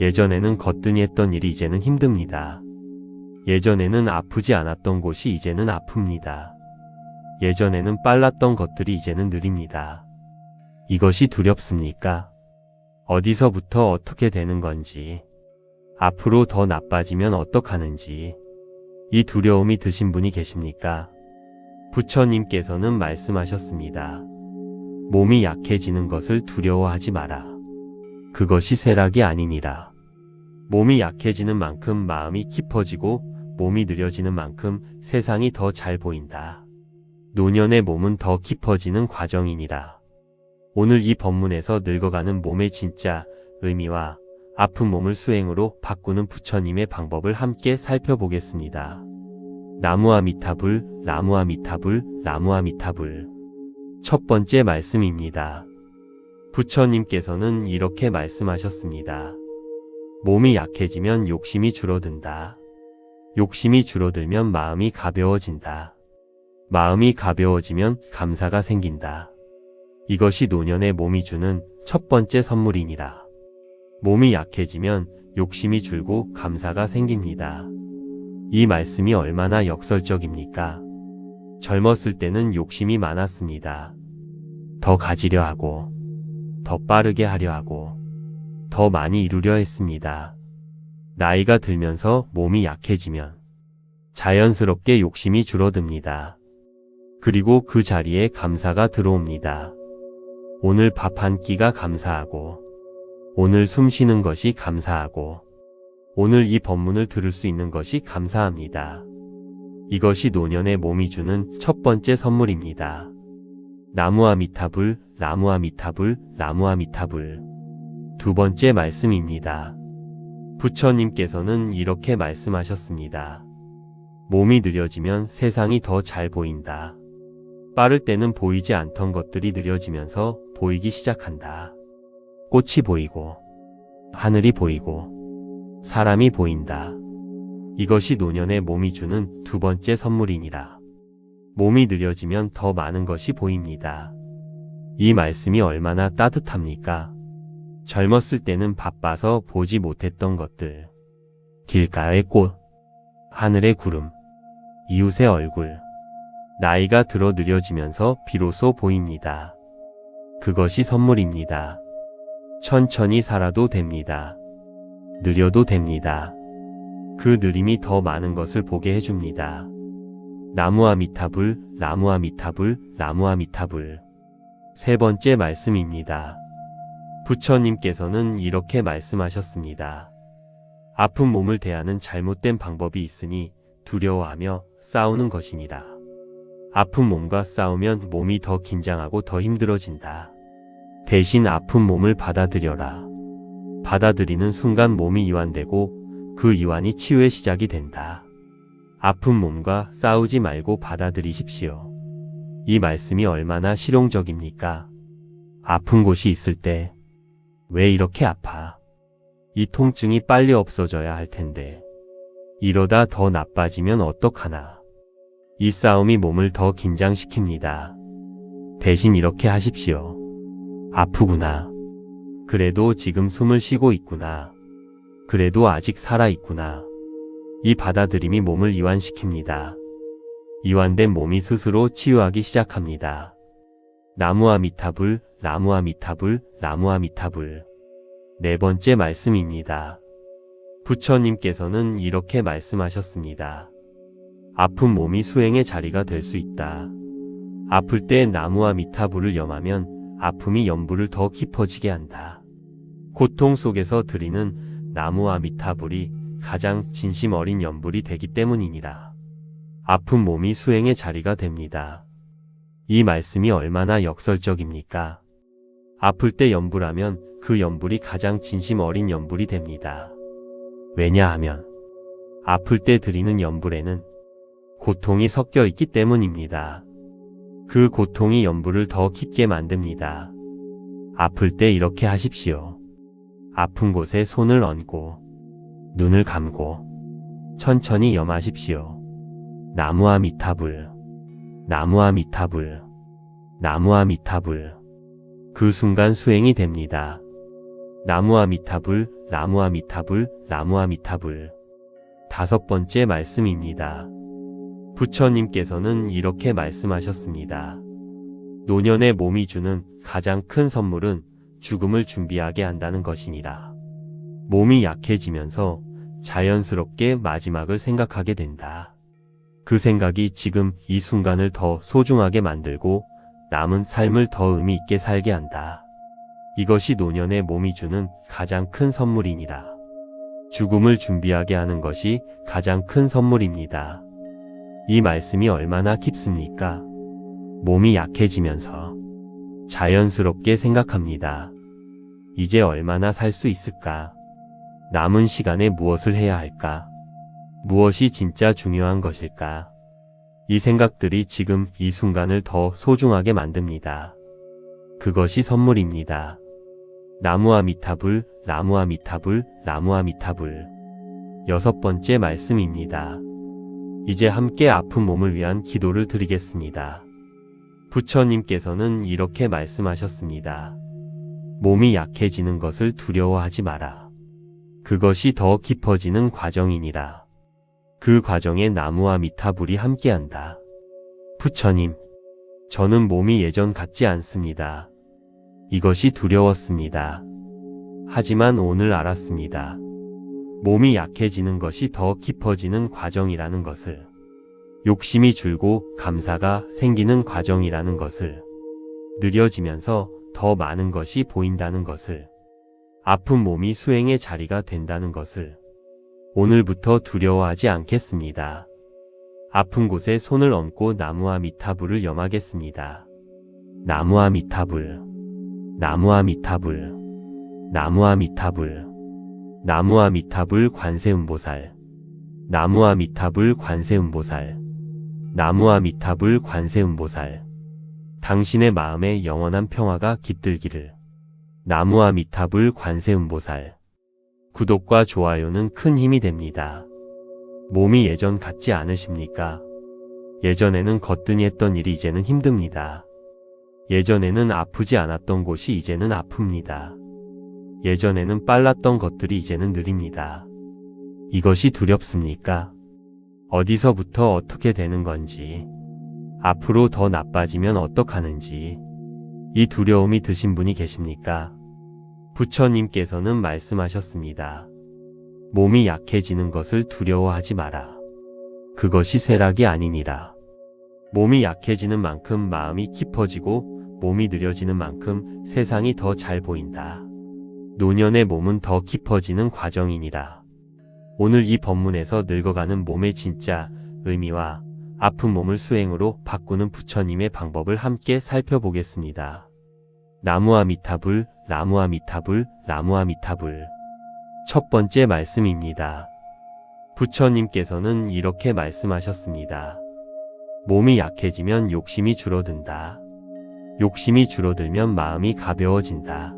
예전에는 거뜬히 했던 일이 이제는 힘듭니다. 예전에는 아프지 않았던 곳이 이제는 아픕니다. 예전에는 빨랐던 것들이 이제는 느립니다. 이것이 두렵습니까? 어디서부터 어떻게 되는 건지, 앞으로 더 나빠지면 어떡하는지, 이 두려움이 드신 분이 계십니까? 부처님께서는 말씀하셨습니다. 몸이 약해지는 것을 두려워하지 마라. 그것이 쇠락이 아니니라. 몸이 약해지는 만큼 마음이 깊어지고 몸이 느려지는 만큼 세상이 더 잘 보인다. 노년의 몸은 더 깊어지는 과정이니라. 오늘 이 법문에서 늙어가는 몸의 진짜 의미와 아픈 몸을 수행으로 바꾸는 부처님의 방법을 함께 살펴보겠습니다. 나무아미타불, 나무아미타불, 나무아미타불. 첫 번째 말씀입니다. 부처님께서는 이렇게 말씀하셨습니다. 몸이 약해지면 욕심이 줄어든다. 욕심이 줄어들면 마음이 가벼워진다. 마음이 가벼워지면 감사가 생긴다. 이것이 노년의 몸이 주는 첫 번째 선물이니라. 몸이 약해지면 욕심이 줄고 감사가 생깁니다. 이 말씀이 얼마나 역설적입니까? 젊었을 때는 욕심이 많았습니다. 더 가지려 하고, 더 빠르게 하려 하고, 더 많이 이루려 했습니다. 나이가 들면서 몸이 약해지면 자연스럽게 욕심이 줄어듭니다. 그리고 그 자리에 감사가 들어옵니다. 오늘 밥 한 끼가 감사하고, 오늘 숨 쉬는 것이 감사하고, 오늘 이 법문을 들을 수 있는 것이 감사합니다. 이것이 노년의 몸이 주는 첫 번째 선물입니다. 나무아미타불, 나무아미타불, 나무아미타불. 두 번째 말씀입니다. 부처님께서는 이렇게 말씀하셨습니다. 몸이 느려지면 세상이 더 잘 보인다. 빠를 때는 보이지 않던 것들이 느려지면서 보이기 시작한다. 꽃이 보이고, 하늘이 보이고, 사람이 보인다. 이것이 노년의 몸이 주는 두 번째 선물이니라. 몸이 느려지면 더 많은 것이 보입니다. 이 말씀이 얼마나 따뜻합니까? 젊었을 때는 바빠서 보지 못했던 것들. 길가의 꽃, 하늘의 구름, 이웃의 얼굴. 나이가 들어 느려지면서 비로소 보입니다. 그것이 선물입니다. 천천히 살아도 됩니다. 느려도 됩니다. 그 느림이 더 많은 것을 보게 해줍니다. 나무아미타불, 나무아미타불, 나무아미타불. 세 번째 말씀입니다. 부처님께서는 이렇게 말씀하셨습니다. 아픈 몸을 대하는 잘못된 방법이 있으니 두려워하며 싸우는 것이니라. 아픈 몸과 싸우면 몸이 더 긴장하고 더 힘들어진다. 대신 아픈 몸을 받아들여라. 받아들이는 순간 몸이 이완되고 그 이완이 치유의 시작이 된다. 아픈 몸과 싸우지 말고 받아들이십시오. 이 말씀이 얼마나 실용적입니까? 아픈 곳이 있을 때 왜 이렇게 아파? 이 통증이 빨리 없어져야 할 텐데 이러다 더 나빠지면 어떡하나? 이 싸움이 몸을 더 긴장시킵니다. 대신 이렇게 하십시오. 아프구나. 그래도 지금 숨을 쉬고 있구나. 그래도 아직 살아있구나. 이 받아들임이 몸을 이완시킵니다. 이완된 몸이 스스로 치유하기 시작합니다. 나무아미타불, 나무아미타불, 나무아미타불. 네 번째 말씀입니다. 부처님께서는 이렇게 말씀하셨습니다. 아픈 몸이 수행의 자리가 될 수 있다. 아플 때 나무아미타불을 염하면 아픔이 연부를 더 깊어지게 한다. 고통 속에서 드리는 나무아미타불이 가장 진심 어린 연불이 되기 때문이니라. 아픈 몸이 수행의 자리가 됩니다. 이 말씀이 얼마나 역설적입니까? 아플 때 연불하면 그 연불이 가장 진심 어린 연불이 됩니다. 왜냐하면 아플 때 드리는 연불에는 고통이 섞여 있기 때문입니다. 그 고통이 연불을 더 깊게 만듭니다. 아플 때 이렇게 하십시오. 아픈 곳에 손을 얹고 눈을 감고 천천히 염하십시오. 나무아미타불, 나무아미타불, 나무아미타불. 그 순간 수행이 됩니다. 나무아미타불, 나무아미타불, 나무아미타불. 다섯 번째 말씀입니다. 부처님께서는 이렇게 말씀하셨습니다. 노년의 몸이 주는 가장 큰 선물은 죽음을 준비하게 한다는 것이니라. 몸이 약해지면서 자연스럽게 마지막을 생각하게 된다. 그 생각이 지금 이 순간을 더 소중하게 만들고 남은 삶을 더 의미 있게 살게 한다. 이것이 노년의 몸이 주는 가장 큰 선물이니라. 죽음을 준비하게 하는 것이 가장 큰 선물입니다. 이 말씀이 얼마나 깊습니까? 몸이 약해지면서 자연스럽게 생각합니다. 이제 얼마나 살 수 있을까? 남은 시간에 무엇을 해야 할까? 무엇이 진짜 중요한 것일까? 이 생각들이 지금 이 순간을 더 소중하게 만듭니다. 그것이 선물입니다. 나무아미타불, 나무아미타불, 나무아미타불. 6번째 말씀입니다. 이제 함께 아픈 몸을 위한 기도를 드리겠습니다. 부처님께서는 이렇게 말씀하셨습니다. 몸이 약해지는 것을 두려워하지 마라. 그것이 더 깊어지는 과정이니라. 그 과정에 나무와 미타불이 함께한다. 부처님, 저는 몸이 예전 같지 않습니다. 이것이 두려웠습니다. 하지만 오늘 알았습니다. 몸이 약해지는 것이 더 깊어지는 과정이라는 것을, 욕심이 줄고 감사가 생기는 과정이라는 것을, 느려지면서 더 많은 것이 보인다는 것을, 아픈 몸이 수행의 자리가 된다는 것을 오늘부터 두려워하지 않겠습니다. 아픈 곳에 손을 얹고 나무와 미타불을 염하겠습니다. 나무와 미타불, 나무와 미타불, 나무와 미타불, 나무와 미타불 관세음보살, 나무와 미타불 관세음보살, 나무와 미타불 관세음보살. 당신의 마음에 영원한 평화가 깃들기를. 나무와 미타불 관세음보살. 구독과 좋아요는 큰 힘이 됩니다. 몸이 예전 같지 않으십니까? 예전에는 거뜬히 했던 일이 이제는 힘듭니다. 예전에는 아프지 않았던 곳이 이제는 아픕니다. 예전에는 빨랐던 것들이 이제는 느립니다. 이것이 두렵습니까? 어디서부터 어떻게 되는 건지, 앞으로 더 나빠지면 어떡하는지, 이 두려움이 드신 분이 계십니까? 부처님께서는 말씀하셨습니다. 몸이 약해지는 것을 두려워하지 마라. 그것이 쇠락이 아니니라. 몸이 약해지는 만큼 마음이 깊어지고 몸이 느려지는 만큼 세상이 더 잘 보인다. 노년의 몸은 더 깊어지는 과정이니라. 오늘 이 법문에서 늙어가는 몸의 진짜 의미와 아픈 몸을 수행으로 바꾸는 부처님의 방법을 함께 살펴보겠습니다. 나무와 미타불, 나무와 미타불, 나무와 미타불. 첫 번째 말씀입니다. 부처님께서는 이렇게 말씀하셨습니다. 몸이 약해지면 욕심이 줄어든다. 욕심이 줄어들면 마음이 가벼워진다.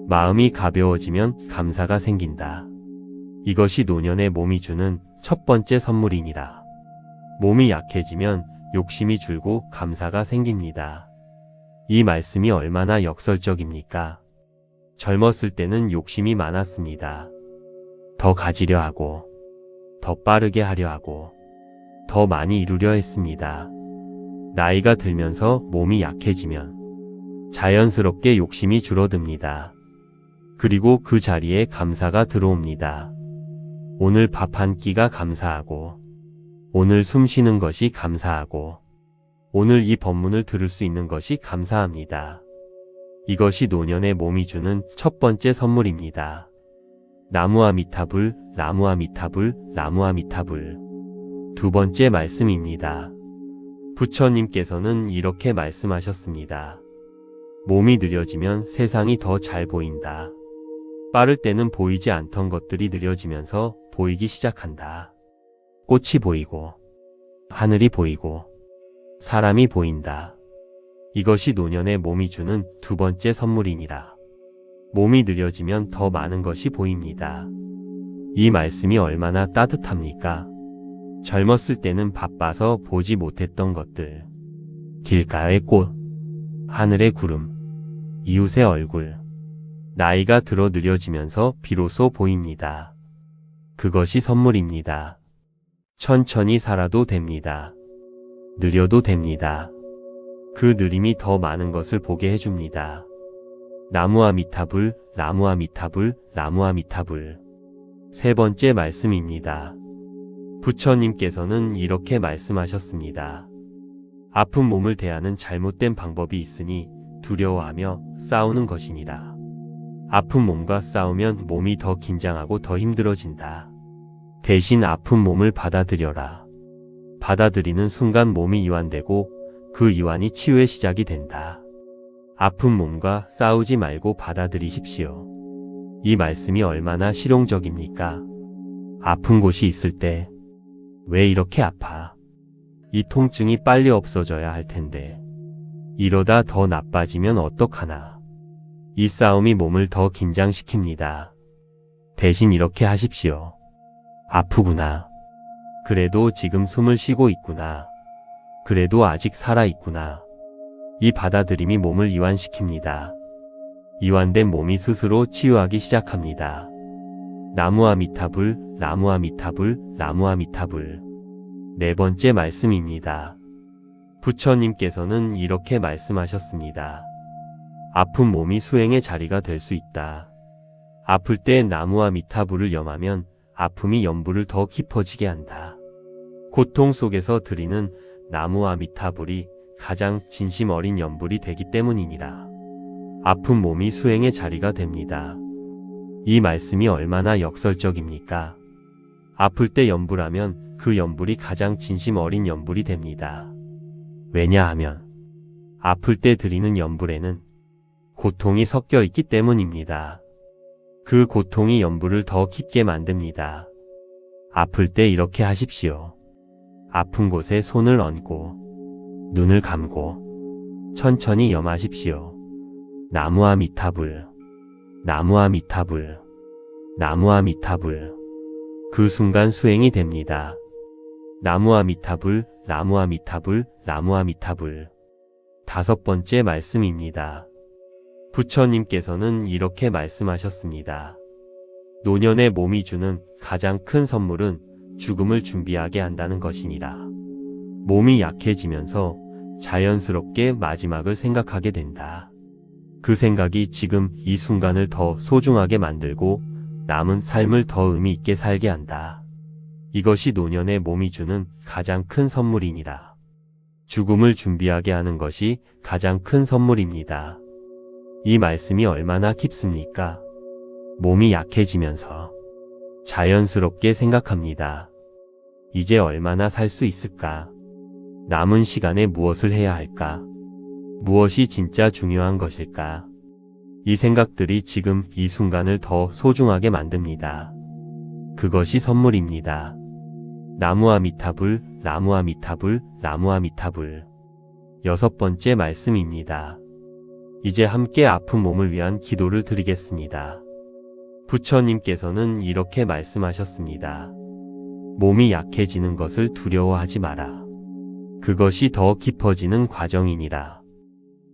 마음이 가벼워지면 감사가 생긴다. 이것이 노년의 몸이 주는 첫 번째 선물이니라. 몸이 약해지면 욕심이 줄고 감사가 생깁니다. 이 말씀이 얼마나 역설적입니까? 젊었을 때는 욕심이 많았습니다. 더 가지려 하고, 더 빠르게 하려 하고, 더 많이 이루려 했습니다. 나이가 들면서 몸이 약해지면 자연스럽게 욕심이 줄어듭니다. 그리고 그 자리에 감사가 들어옵니다. 오늘 밥 한 끼가 감사하고, 오늘 숨 쉬는 것이 감사하고, 오늘 이 법문을 들을 수 있는 것이 감사합니다. 이것이 노년의 몸이 주는 첫 번째 선물입니다. 나무와 미타불, 나무와 미타불, 나무와 미타불. 두 번째 말씀입니다. 부처님께서는 이렇게 말씀하셨습니다. 몸이 느려지면 세상이 더 잘 보인다. 빠를 때는 보이지 않던 것들이 느려지면서 보이기 시작한다. 꽃이 보이고, 하늘이 보이고, 사람이 보인다. 이것이 노년의 몸이 주는 두 번째 선물이니라. 몸이 느려지면 더 많은 것이 보입니다. 이 말씀이 얼마나 따뜻합니까? 젊었을 때는 바빠서 보지 못했던 것들, 길가의 꽃, 하늘의 구름, 이웃의 얼굴, 나이가 들어 느려지면서 비로소 보입니다. 그것이 선물입니다. 천천히 살아도 됩니다. 느려도 됩니다. 그 느림이 더 많은 것을 보게 해줍니다. 나무와 미타불, 나무와 미타불, 나무와 미타불. 세 번째 말씀입니다. 부처님께서는 이렇게 말씀하셨습니다. 아픈 몸을 대하는 잘못된 방법이 있으니 두려워하며 싸우는 것이니라. 아픈 몸과 싸우면 몸이 더 긴장하고 더 힘들어진다. 대신 아픈 몸을 받아들여라. 받아들이는 순간 몸이 이완되고 그 이완이 치유의 시작이 된다. 아픈 몸과 싸우지 말고 받아들이십시오. 이 말씀이 얼마나 실용적입니까? 아픈 곳이 있을 때 왜 이렇게 아파? 이 통증이 빨리 없어져야 할 텐데 이러다 더 나빠지면 어떡하나? 이 싸움이 몸을 더 긴장시킵니다. 대신 이렇게 하십시오. 아프구나. 그래도 지금 숨을 쉬고 있구나. 그래도 아직 살아있구나. 이 받아들임이 몸을 이완시킵니다. 이완된 몸이 스스로 치유하기 시작합니다. 나무아미타불, 나무아미타불, 나무아미타불. 네 번째 말씀입니다. 부처님께서는 이렇게 말씀하셨습니다. 아픈 몸이 수행의 자리가 될 수 있다. 아플 때 나무아미타불을 염하면 아픔이 연부를 더 깊어지게 한다. 고통 속에서 드리는 나무아미타불이 가장 진심 어린 연불이 되기 때문이니라. 아픈 몸이 수행의 자리가 됩니다. 이 말씀이 얼마나 역설적입니까? 아플 때 연불하면 그 연불이 가장 진심 어린 연불이 됩니다. 왜냐하면 아플 때 드리는 연불에는 고통이 섞여 있기 때문입니다. 그 고통이 연불을 더 깊게 만듭니다. 아플 때 이렇게 하십시오. 아픈 곳에 손을 얹고 눈을 감고 천천히 염하십시오. 나무아미타불, 나무아미타불, 나무아미타불. 그 순간 수행이 됩니다. 나무아미타불, 나무아미타불, 나무아미타불. 다섯 번째 말씀입니다. 부처님께서는 이렇게 말씀하셨습니다. 노년의 몸이 주는 가장 큰 선물은 죽음을 준비하게 한다는 것이니라. 몸이 약해지면서 자연스럽게 마지막을 생각하게 된다. 그 생각이 지금 이 순간을 더 소중하게 만들고 남은 삶을 더 의미 있게 살게 한다. 이것이 노년의 몸이 주는 가장 큰 선물이니라. 죽음을 준비하게 하는 것이 가장 큰 선물입니다. 이 말씀이 얼마나 깊습니까? 몸이 약해지면서 자연스럽게 생각합니다. 이제 얼마나 살 수 있을까? 남은 시간에 무엇을 해야 할까? 무엇이 진짜 중요한 것일까? 이 생각들이 지금 이 순간을 더 소중하게 만듭니다. 그것이 선물입니다. 나무아미타불, 나무아미타불, 나무아미타불. 여섯 번째 말씀입니다. 이제 함께 아픈 몸을 위한 기도를 드리겠습니다. 부처님께서는 이렇게 말씀하셨습니다. 몸이 약해지는 것을 두려워하지 마라. 그것이 더 깊어지는 과정이니라.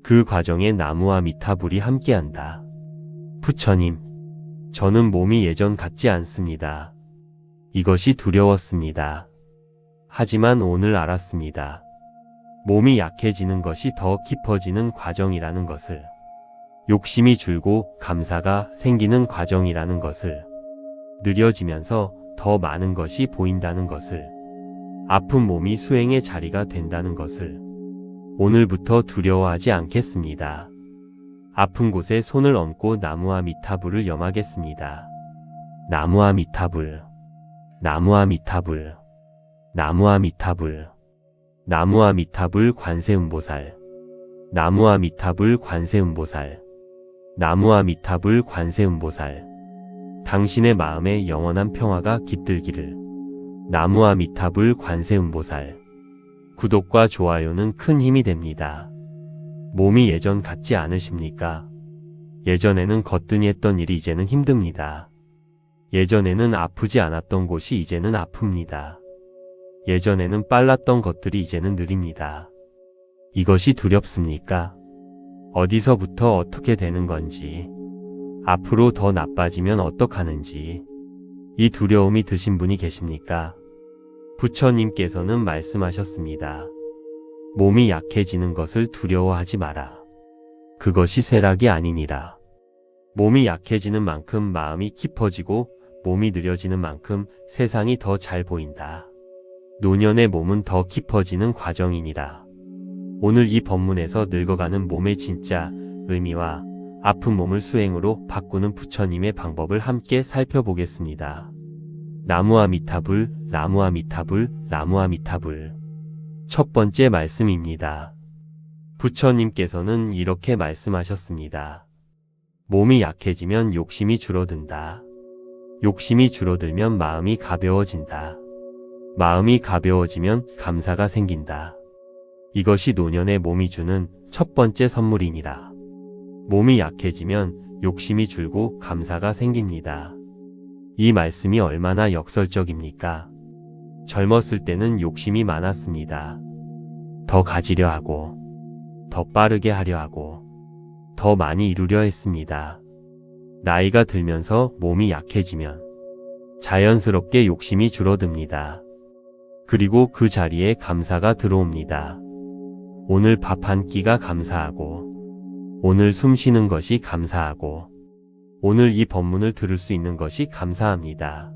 그 과정에 나무아미타불이 함께한다. 부처님, 저는 몸이 예전 같지 않습니다. 이것이 두려웠습니다. 하지만 오늘 알았습니다. 몸이 약해지는 것이 더 깊어지는 과정이라는 것을, 욕심이 줄고 감사가 생기는 과정이라는 것을, 느려지면서 더 많은 것이 보인다는 것을, 아픈 몸이 수행의 자리가 된다는 것을 오늘부터 두려워하지 않겠습니다. 아픈 곳에 손을 얹고 나무아미타불을 염하겠습니다. 나무아미타불, 나무아미타불, 나무아미타불. 나무아미타불 관세음보살, 나무아미타불 관세음보살, 나무아미타불 관세음보살. 당신의 마음에 영원한 평화가 깃들기를. 나무아미타불 관세음보살. 구독과 좋아요는 큰 힘이 됩니다. 몸이 예전 같지 않으십니까? 예전에는 거뜬히 했던 일이 이제는 힘듭니다. 예전에는 아프지 않았던 곳이 이제는 아픕니다. 예전에는 빨랐던 것들이 이제는 느립니다. 이것이 두렵습니까? 어디서부터 어떻게 되는 건지, 앞으로 더 나빠지면 어떡하는지, 이 두려움이 드신 분이 계십니까? 부처님께서는 말씀하셨습니다. 몸이 약해지는 것을 두려워하지 마라. 그것이 쇠락이 아니니라. 몸이 약해지는 만큼 마음이 깊어지고 몸이 느려지는 만큼 세상이 더 잘 보인다. 노년의 몸은 더 깊어지는 과정이니라. 오늘 이 법문에서 늙어가는 몸의 진짜 의미와 아픈 몸을 수행으로 바꾸는 부처님의 방법을 함께 살펴보겠습니다. 나무아미타불, 나무아미타불, 나무아미타불. 첫 번째 말씀입니다. 부처님께서는 이렇게 말씀하셨습니다. 몸이 약해지면 욕심이 줄어든다. 욕심이 줄어들면 마음이 가벼워진다. 마음이 가벼워지면 감사가 생긴다. 이것이 노년의 몸이 주는 첫 번째 선물이니라. 몸이 약해지면 욕심이 줄고 감사가 생깁니다. 이 말씀이 얼마나 역설적입니까? 젊었을 때는 욕심이 많았습니다. 더 가지려 하고, 더 빠르게 하려 하고, 더 많이 이루려 했습니다. 나이가 들면서 몸이 약해지면 자연스럽게 욕심이 줄어듭니다. 그리고 그 자리에 감사가 들어옵니다. 오늘 밥 한 끼가 감사하고, 오늘 숨 쉬는 것이 감사하고, 오늘 이 법문을 들을 수 있는 것이 감사합니다.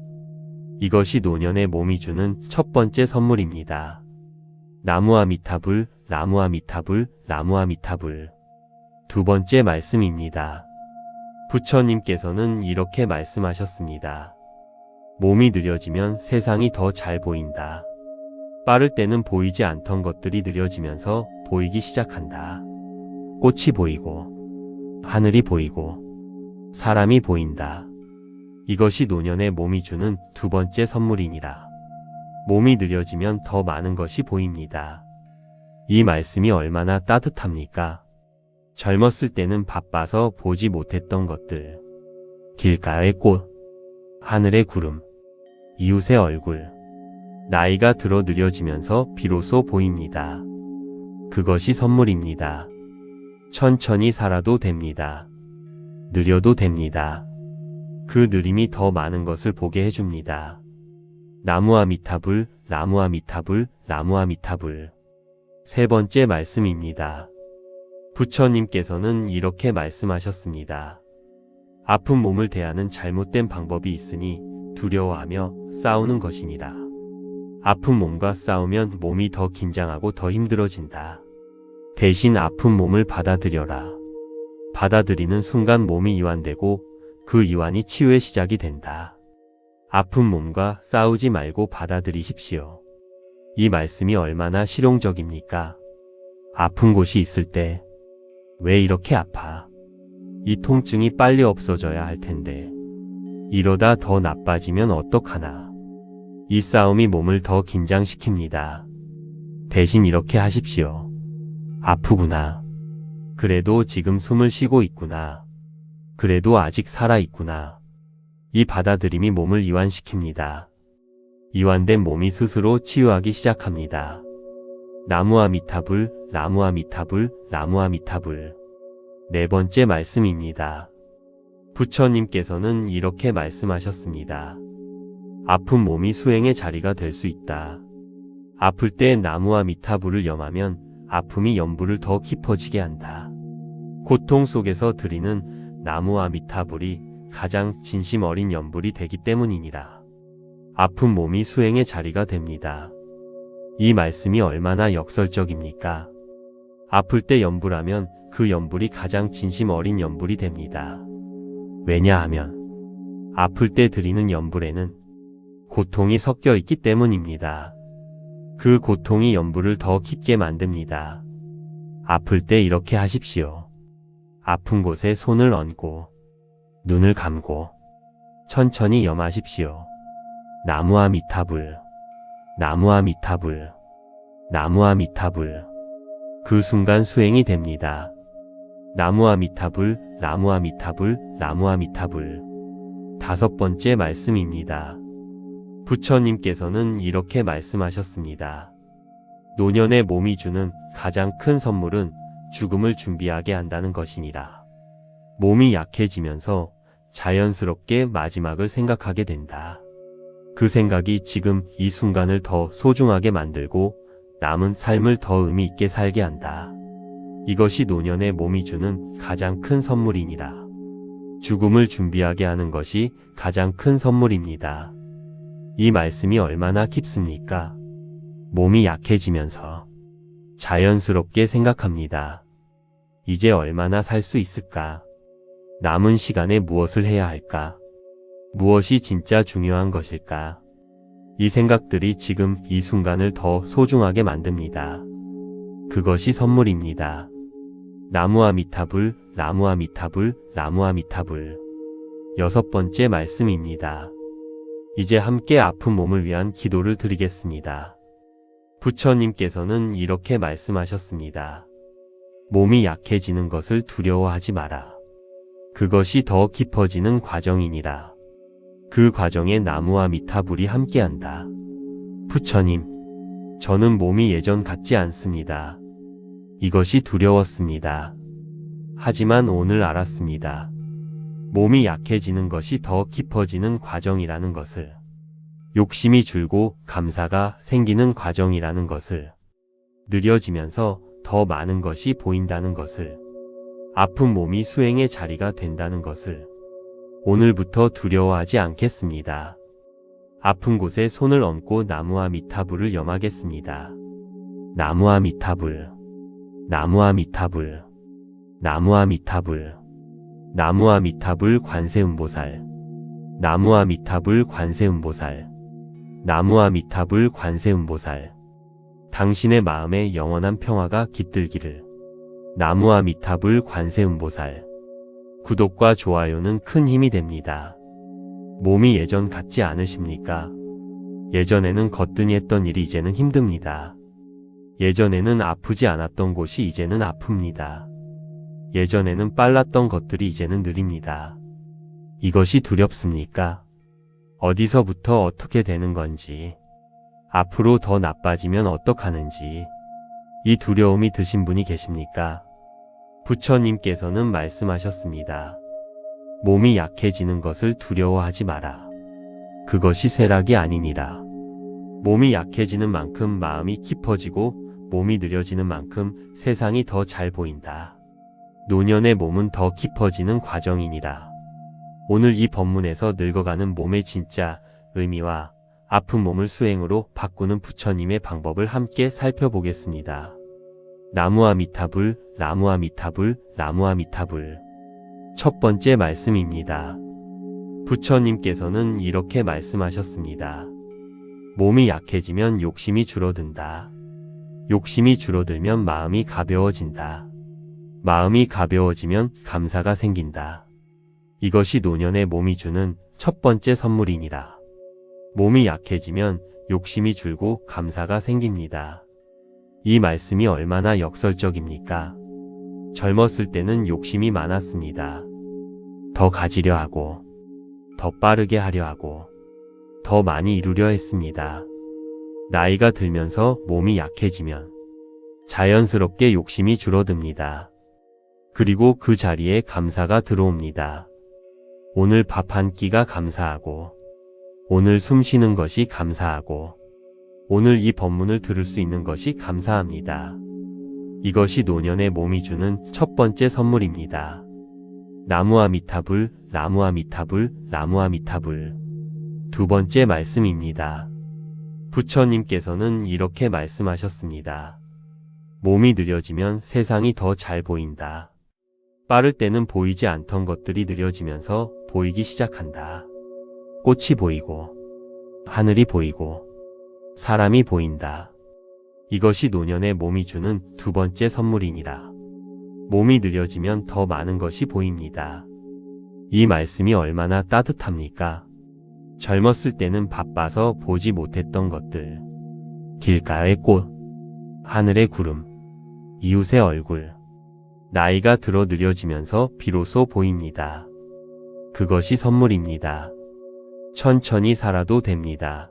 이것이 노년의 몸이 주는 첫 번째 선물입니다. 나무아미타불, 나무아미타불, 나무아미타불. 두 번째 말씀입니다. 부처님께서는 이렇게 말씀하셨습니다. 몸이 느려지면 세상이 더 잘 보인다. 빠를 때는 보이지 않던 것들이 느려지면서 보이기 시작한다. 꽃이 보이고, 하늘이 보이고, 사람이 보인다. 이것이 노년의 몸이 주는 두 번째 선물이니라. 몸이 느려지면 더 많은 것이 보입니다. 이 말씀이 얼마나 따뜻합니까? 젊었을 때는 바빠서 보지 못했던 것들, 길가의 꽃, 하늘의 구름, 이웃의 얼굴, 나이가 들어 느려지면서 비로소 보입니다. 그것이 선물입니다. 천천히 살아도 됩니다. 느려도 됩니다. 그 느림이 더 많은 것을 보게 해줍니다. 나무아미타불, 나무아미타불, 나무아미타불. 세 번째 말씀입니다. 부처님께서는 이렇게 말씀하셨습니다. 아픈 몸을 대하는 잘못된 방법이 있으니 두려워하며 싸우는 것이니라. 아픈 몸과 싸우면 몸이 더 긴장하고 더 힘들어진다. 대신 아픈 몸을 받아들여라. 받아들이는 순간 몸이 이완되고 그 이완이 치유의 시작이 된다. 아픈 몸과 싸우지 말고 받아들이십시오. 이 말씀이 얼마나 실용적입니까? 아픈 곳이 있을 때 왜 이렇게 아파? 이 통증이 빨리 없어져야 할 텐데 이러다 더 나빠지면 어떡하나? 이 싸움이 몸을 더 긴장시킵니다. 대신 이렇게 하십시오. 아프구나. 그래도 지금 숨을 쉬고 있구나. 그래도 아직 살아있구나. 이 받아들임이 몸을 이완시킵니다. 이완된 몸이 스스로 치유하기 시작합니다. 나무아미타불, 나무아미타불, 나무아미타불. 네 번째 말씀입니다. 부처님께서는 이렇게 말씀하셨습니다. 아픈 몸이 수행의 자리가 될 수 있다. 아플 때 나무아미타불을 염하면 아픔이 염불을 더 깊어지게 한다. 고통 속에서 드리는 나무아미타불이 가장 진심 어린 염불이 되기 때문이니라. 아픈 몸이 수행의 자리가 됩니다. 이 말씀이 얼마나 역설적입니까? 아플 때 염불하면 그 염불이 가장 진심 어린 염불이 됩니다. 왜냐하면 아플 때 드리는 염불에는 고통이 섞여 있기 때문입니다. 그 고통이 염불을 더 깊게 만듭니다. 아플 때 이렇게 하십시오. 아픈 곳에 손을 얹고 눈을 감고 천천히 염하십시오. 나무아미타불, 나무아미타불, 나무아미타불. 그 순간 수행이 됩니다. 나무아미타불, 나무아미타불, 나무아미타불. 다섯 번째 말씀입니다. 부처님께서는 이렇게 말씀하셨습니다. 노년의 몸이 주는 가장 큰 선물은 죽음을 준비하게 한다는 것이니라. 몸이 약해지면서 자연스럽게 마지막을 생각하게 된다. 그 생각이 지금 이 순간을 더 소중하게 만들고 남은 삶을 더 의미 있게 살게 한다. 이것이 노년의 몸이 주는 가장 큰 선물이니라. 죽음을 준비하게 하는 것이 가장 큰 선물입니다. 이 말씀이 얼마나 깊습니까? 몸이 약해지면서 자연스럽게 생각합니다. 이제 얼마나 살 수 있을까? 남은 시간에 무엇을 해야 할까? 무엇이 진짜 중요한 것일까? 이 생각들이 지금 이 순간을 더 소중하게 만듭니다. 그것이 선물입니다. 나무아미타불, 나무아미타불, 나무아미타불. 6번째 말씀입니다. 이제 함께 아픈 몸을 위한 기도를 드리겠습니다. 부처님께서는 이렇게 말씀하셨습니다. 몸이 약해지는 것을 두려워하지 마라. 그것이 더 깊어지는 과정이니라. 그 과정에 나무와 미타불이 함께한다. 부처님, 저는 몸이 예전 같지 않습니다. 이것이 두려웠습니다. 하지만 오늘 알았습니다. 몸이 약해지는 것이 더 깊어지는 과정이라는 것을, 욕심이 줄고 감사가 생기는 과정이라는 것을, 느려지면서 더 많은 것이 보인다는 것을, 아픈 몸이 수행의 자리가 된다는 것을, 오늘부터 두려워하지 않겠습니다. 아픈 곳에 손을 얹고 나무와 미타불을 염하겠습니다. 나무와 미타불, 나무와 미타불, 나무와 미타불, 나무와 미타불 관세음보살, 나무와 미타불 관세음보살, 나무와 미타불 관세음보살. 당신의 마음에 영원한 평화가 깃들기를. 나무와 미타불 관세음보살. 구독과 좋아요는 큰 힘이 됩니다. 몸이 예전 같지 않으십니까? 예전에는 거뜬히 했던 일이 이제는 힘듭니다. 예전에는 아프지 않았던 곳이 이제는 아픕니다. 예전에는 빨랐던 것들이 이제는 느립니다. 이것이 두렵습니까? 어디서부터 어떻게 되는 건지, 앞으로 더 나빠지면 어떡하는지, 이 두려움이 드신 분이 계십니까? 부처님께서는 말씀하셨습니다. 몸이 약해지는 것을 두려워하지 마라. 그것이 쇠락이 아니니라. 몸이 약해지는 만큼 마음이 깊어지고 몸이 느려지는 만큼 세상이 더 잘 보인다. 노년의 몸은 더 깊어지는 과정이니라. 오늘 이 법문에서 늙어가는 몸의 진짜 의미와 아픈 몸을 수행으로 바꾸는 부처님의 방법을 함께 살펴보겠습니다. 나무와 미타불, 나무와 미타불, 나무와 미타불. 첫 번째 말씀입니다. 부처님께서는 이렇게 말씀하셨습니다. 몸이 약해지면 욕심이 줄어든다. 욕심이 줄어들면 마음이 가벼워진다. 마음이 가벼워지면 감사가 생긴다. 이것이 노년의 몸이 주는 첫 번째 선물이니라. 몸이 약해지면 욕심이 줄고 감사가 생깁니다. 이 말씀이 얼마나 역설적입니까? 젊었을 때는 욕심이 많았습니다. 더 가지려 하고, 더 빠르게 하려 하고, 더 많이 이루려 했습니다. 나이가 들면서 몸이 약해지면 자연스럽게 욕심이 줄어듭니다. 그리고 그 자리에 감사가 들어옵니다. 오늘 밥 한 끼가 감사하고, 오늘 숨 쉬는 것이 감사하고, 오늘 이 법문을 들을 수 있는 것이 감사합니다. 이것이 노년의 몸이 주는 첫 번째 선물입니다. 나무와 미타불, 나무와 미타불, 나무와 미타불. 두 번째 말씀입니다. 부처님께서는 이렇게 말씀하셨습니다. 몸이 느려지면 세상이 더 잘 보인다. 빠를 때는 보이지 않던 것들이 느려지면서 보이기 시작한다. 꽃이 보이고, 하늘이 보이고, 사람이 보인다. 이것이 노년의 몸이 주는 두 번째 선물이니라. 몸이 느려지면 더 많은 것이 보입니다. 이 말씀이 얼마나 따뜻합니까? 젊었을 때는 바빠서 보지 못했던 것들. 길가의 꽃, 하늘의 구름, 이웃의 얼굴. 나이가 들어 느려지면서 비로소 보입니다. 그것이 선물입니다. 천천히 살아도 됩니다.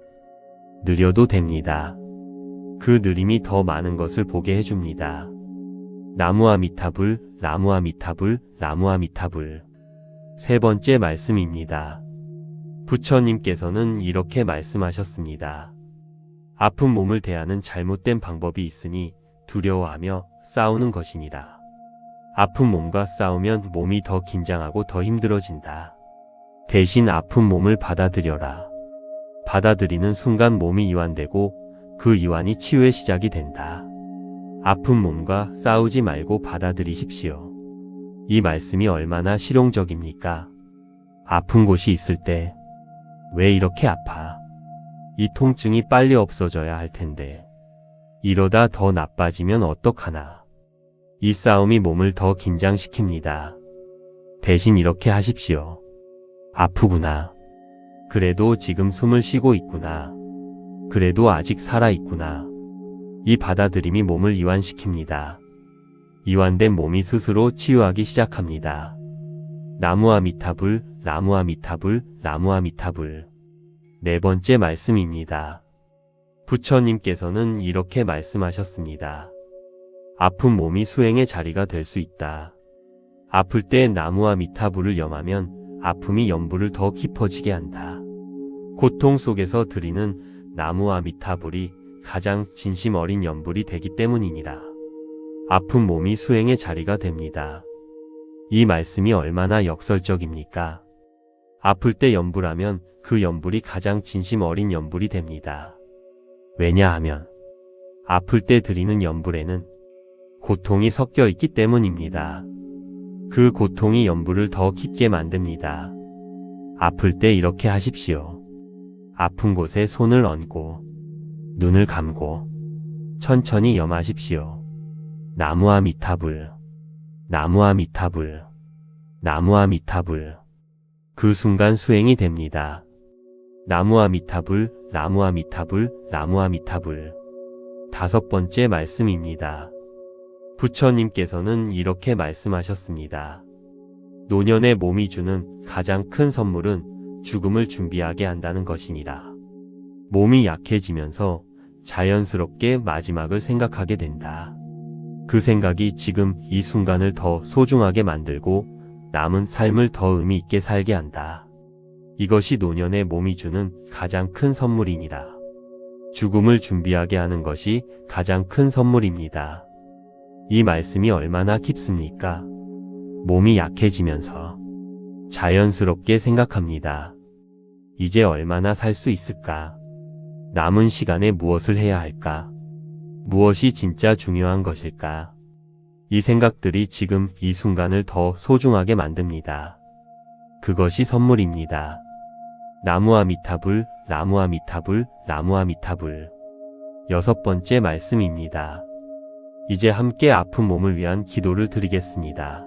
느려도 됩니다. 그 느림이 더 많은 것을 보게 해줍니다. 나무와 미타불, 나무와 미타불, 나무와 미타불. 세 번째 말씀입니다. 부처님께서는 이렇게 말씀하셨습니다. 아픈 몸을 대하는 잘못된 방법이 있으니 두려워하며 싸우는 것이니라. 아픈 몸과 싸우면 몸이 더 긴장하고 더 힘들어진다. 대신 아픈 몸을 받아들여라. 받아들이는 순간 몸이 이완되고 그 이완이 치유의 시작이 된다. 아픈 몸과 싸우지 말고 받아들이십시오. 이 말씀이 얼마나 실용적입니까? 아픈 곳이 있을 때 왜 이렇게 아파? 이 통증이 빨리 없어져야 할 텐데 이러다 더 나빠지면 어떡하나? 이 싸움이 몸을 더 긴장시킵니다. 대신 이렇게 하십시오. 아프구나. 그래도 지금 숨을 쉬고 있구나. 그래도 아직 살아있구나. 이 받아들임이 몸을 이완시킵니다. 이완된 몸이 스스로 치유하기 시작합니다. 나무아미타불, 나무아미타불, 나무아미타불. 네 번째 말씀입니다. 부처님께서는 이렇게 말씀하셨습니다. 아픈 몸이 수행의 자리가 될 수 있다. 아플 때 나무아미타불을 염하면 아픔이 연부를 더 깊어지게 한다. 고통 속에서 드리는 나무아미타불이 가장 진심 어린 연불이 되기 때문이니라. 아픈 몸이 수행의 자리가 됩니다. 이 말씀이 얼마나 역설적입니까? 아플 때 연불하면 그 연불이 가장 진심 어린 연불이 됩니다. 왜냐하면 아플 때 드리는 연불에는 고통이 섞여 있기 때문입니다. 그 고통이 연불을 더 깊게 만듭니다. 아플 때 이렇게 하십시오. 아픈 곳에 손을 얹고 눈을 감고 천천히 염하십시오. 나무아미타불, 나무아미타불, 나무아미타불. 그 순간 수행이 됩니다. 나무아미타불, 나무아미타불, 나무아미타불. 다섯 번째 말씀입니다. 부처님께서는 이렇게 말씀하셨습니다. 노년의 몸이 주는 가장 큰 선물은 죽음을 준비하게 한다는 것이니라. 몸이 약해지면서 자연스럽게 마지막을 생각하게 된다. 그 생각이 지금 이 순간을 더 소중하게 만들고 남은 삶을 더 의미 있게 살게 한다. 이것이 노년의 몸이 주는 가장 큰 선물이니라. 죽음을 준비하게 하는 것이 가장 큰 선물입니다. 이 말씀이 얼마나 깊습니까? 몸이 약해지면서 자연스럽게 생각합니다. 이제 얼마나 살 수 있을까? 남은 시간에 무엇을 해야 할까? 무엇이 진짜 중요한 것일까? 이 생각들이 지금 이 순간을 더 소중하게 만듭니다. 그것이 선물입니다. 나무아미타불, 나무아미타불, 나무아미타불. 여섯 번째 말씀입니다. 이제 함께 아픈 몸을 위한 기도를 드리겠습니다.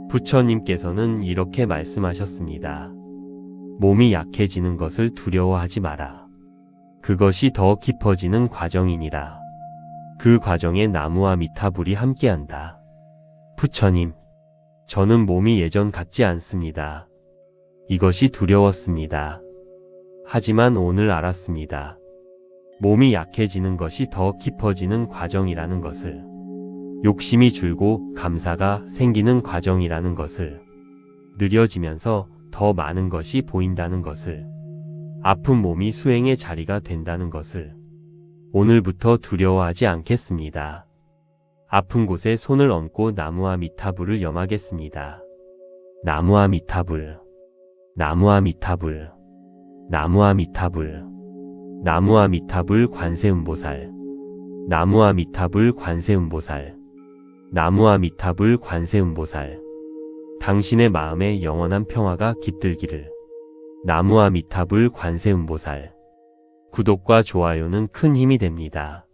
부처님께서는 이렇게 말씀하셨습니다. 몸이 약해지는 것을 두려워하지 마라. 그것이 더 깊어지는 과정이니라. 그 과정에 나무아미타불이 함께한다. 부처님, 저는 몸이 예전 같지 않습니다. 이것이 두려웠습니다. 하지만 오늘 알았습니다. 몸이 약해지는 것이 더 깊어지는 과정이라는 것을, 욕심이 줄고 감사가 생기는 과정이라는 것을, 느려지면서 더 많은 것이 보인다는 것을, 아픈 몸이 수행의 자리가 된다는 것을 오늘부터 두려워하지 않겠습니다. 아픈 곳에 손을 얹고 나무아미타불을 염하겠습니다. 나무아미타불, 나무아미타불, 나무아미타불, 나무아미타불 관세음보살, 나무아미타불 관세음보살, 나무아미타불 관세음보살. 당신의 마음에 영원한 평화가 깃들기를. 나무아미타불 관세음보살. 구독과 좋아요는 큰 힘이 됩니다.